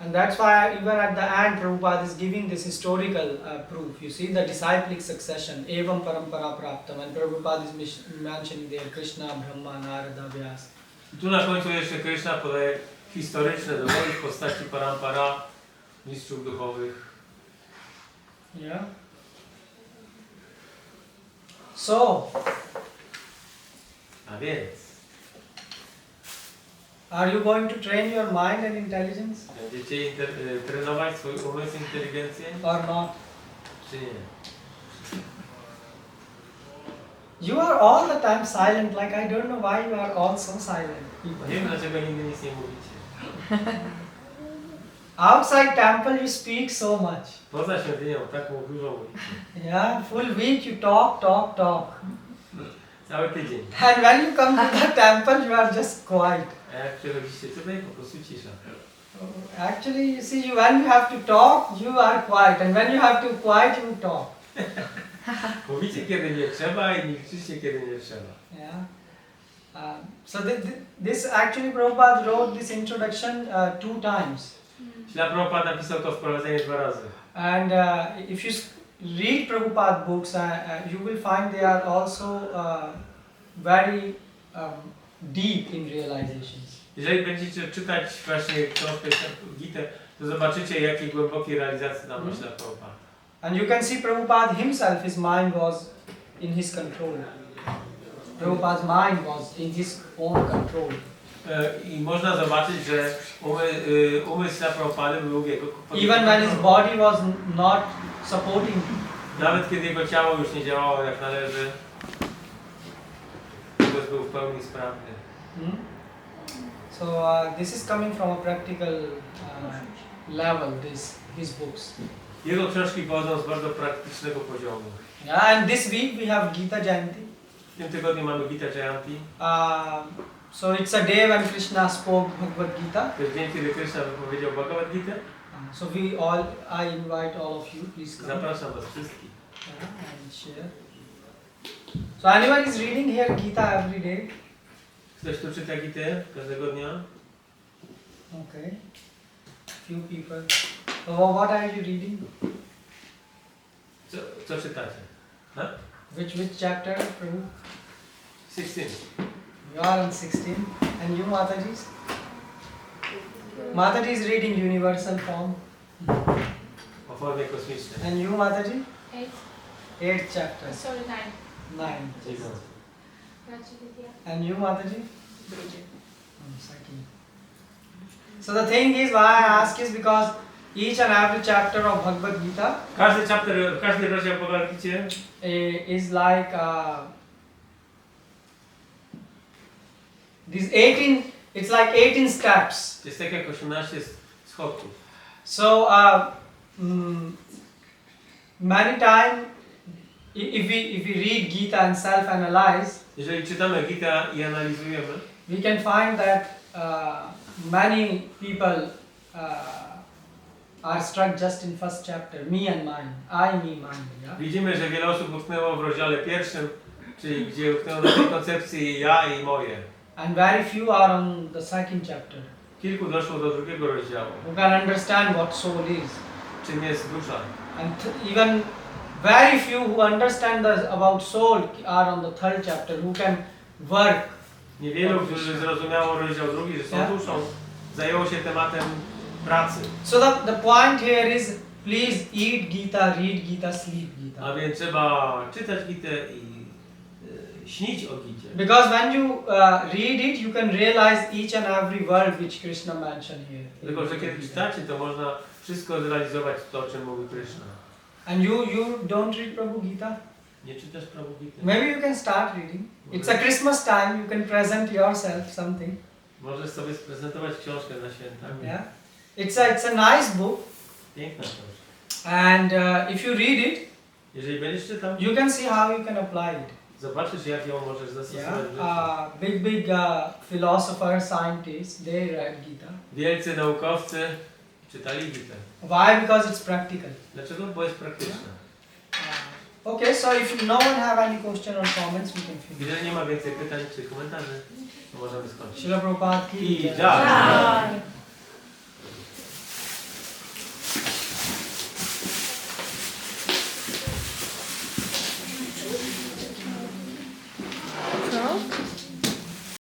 And that's why even at the end Prabhupada is giving this historical proof. You see the disciplic succession, evam parampara praptam, and Prabhupada is mentioning there Krishna, Brahma, Narada, Vyasa. I tu na końcu jeszcze Kryszna podaje historyczne dowody w postaci parampara, mistrzów duchowych. Yeah. So, A więc, are you going to train your mind and intelligence będziecie trenować swój umysł, inteligencję, or not? czy nie? You are all the time silent, like I don't know why you are all so silent. Nie wiem, dlaczego nigdy nic nie mówicie. Outside temple you speak so much. Poza świątynią tak dużo mówicie. Yeah, full week you talk. Cały tydzień. And when you come to the temple you are just quiet. A jak przychodzicie tutaj, po prostu cisza. Actually, you see, when you have to talk, you are quiet, and when you have to quiet, you talk. Mówicie kiedy nie trzeba i milczycie kiedy nie trzeba. Yeah. So this actually Prabhupada wrote this introduction 2 times. Śrila Prabhupada napisał to wprowadzenie 2 razy. And if you read Prabhupada books, you will find they are also very deep in realizations. Jeżeli będziecie czytać właśnie książkę Gitę, to zobaczycie jakiej głębokiej realizacji nam Śrila Prabhupada. And you can see Prabhupada himself, his mind was in his control. Prabhupada's mind was in his own control. I można zobaczyć, że umysł Śrila Prabhupady był w jego Even when his body was not supporting him. Nawet kiedy jego ciało już nie działało jak należy, umysł był w pełni sprawny. So this is coming from a practical level, his books. Jego książki pochodzą z bardzo praktycznego poziomu. Yeah, and this week we have Gita Jayanti. W tym tygodniu mamy Gita Jayanti. So it's a day when Krishna spoke Bhagavad Gita. To jest dzień, kiedy Krishna wypowiedział Bhagavad Gita. So I invite all of you, please come. Zapraszam was wszystkich. Yeah, and share. So anyone is reading here Gita every day? Ktoś tu czyta Gitę każdego dnia? Okay. Few people. So what are you reading? Co czytacie? Huh? Which chapter, Prabhu? 16. You are on 16. And you, Mataji? Mataji is reading Universal Form. O formie kosmicznej. And you, Mataji? 8. 8th chapter, Sorry, 9. 9. Rajvidya. And you, Mataji? Drugie. Second. So the thing is, why I ask is because each and every chapter of Bhagavad Gita Każdy rozdział Bhagavad Gita is like these 18. It's like 18 steps. jest tak jak 18 schodków. So many times, if we read Gita and self-analyze, Jeżeli czytamy Gita i analizujemy, we can find that many people are struck just in first chapter, me and mine, I, me, mine. Yeah? widzimy, że wiele osób utknęło w rozdziale pierwszym, czyli gdzie utknęło na tej koncepcji ja i moje. And very few are on the second chapter, Kilku doszło do drugiego rozdziału, who can understand what soul is. czym jest dusza. And even very few who understand about soul are on the third chapter, who can work. Niewielu, którzy zrozumiało rozdział drugi, że są Yeah. duszą, zajęło się tematem pracy. So the point here is, please eat Gita, read Gita, sleep Gita. A więc trzeba czytać Gitę i śnić o Gicie. Because when you read it, you can realize each and every word which Krishna mentioned here. Tylko, że kiedy czytacie, to można wszystko zrealizować to, o czym mówi Krishna. And you don't read Prabhu Gita? Nie czytasz Prabhu Gity? Maybe you can start reading. It's a Christmas time, you can present yourself something. Możesz sobie sprezentować książkę na święta. Yeah. It's a nice book, Piękna książka. and if you read it, Jeżeli będziesz czytał, you can see how you can apply it. zobaczysz, jak ją możesz zastosować w życiu. Yeah. Big philosopher, scientists, they read Gita. Wielcy naukowcy czytali Gitę. Why? Because it's practical. Dlaczego? Bo jest praktyczna. Okay, so if no one have any question or comments, we can finish. Jeżeli nie ma więcej pytań czy komentarzy, to możemy skończyć. Srila Prabhupada ki I jai. jai.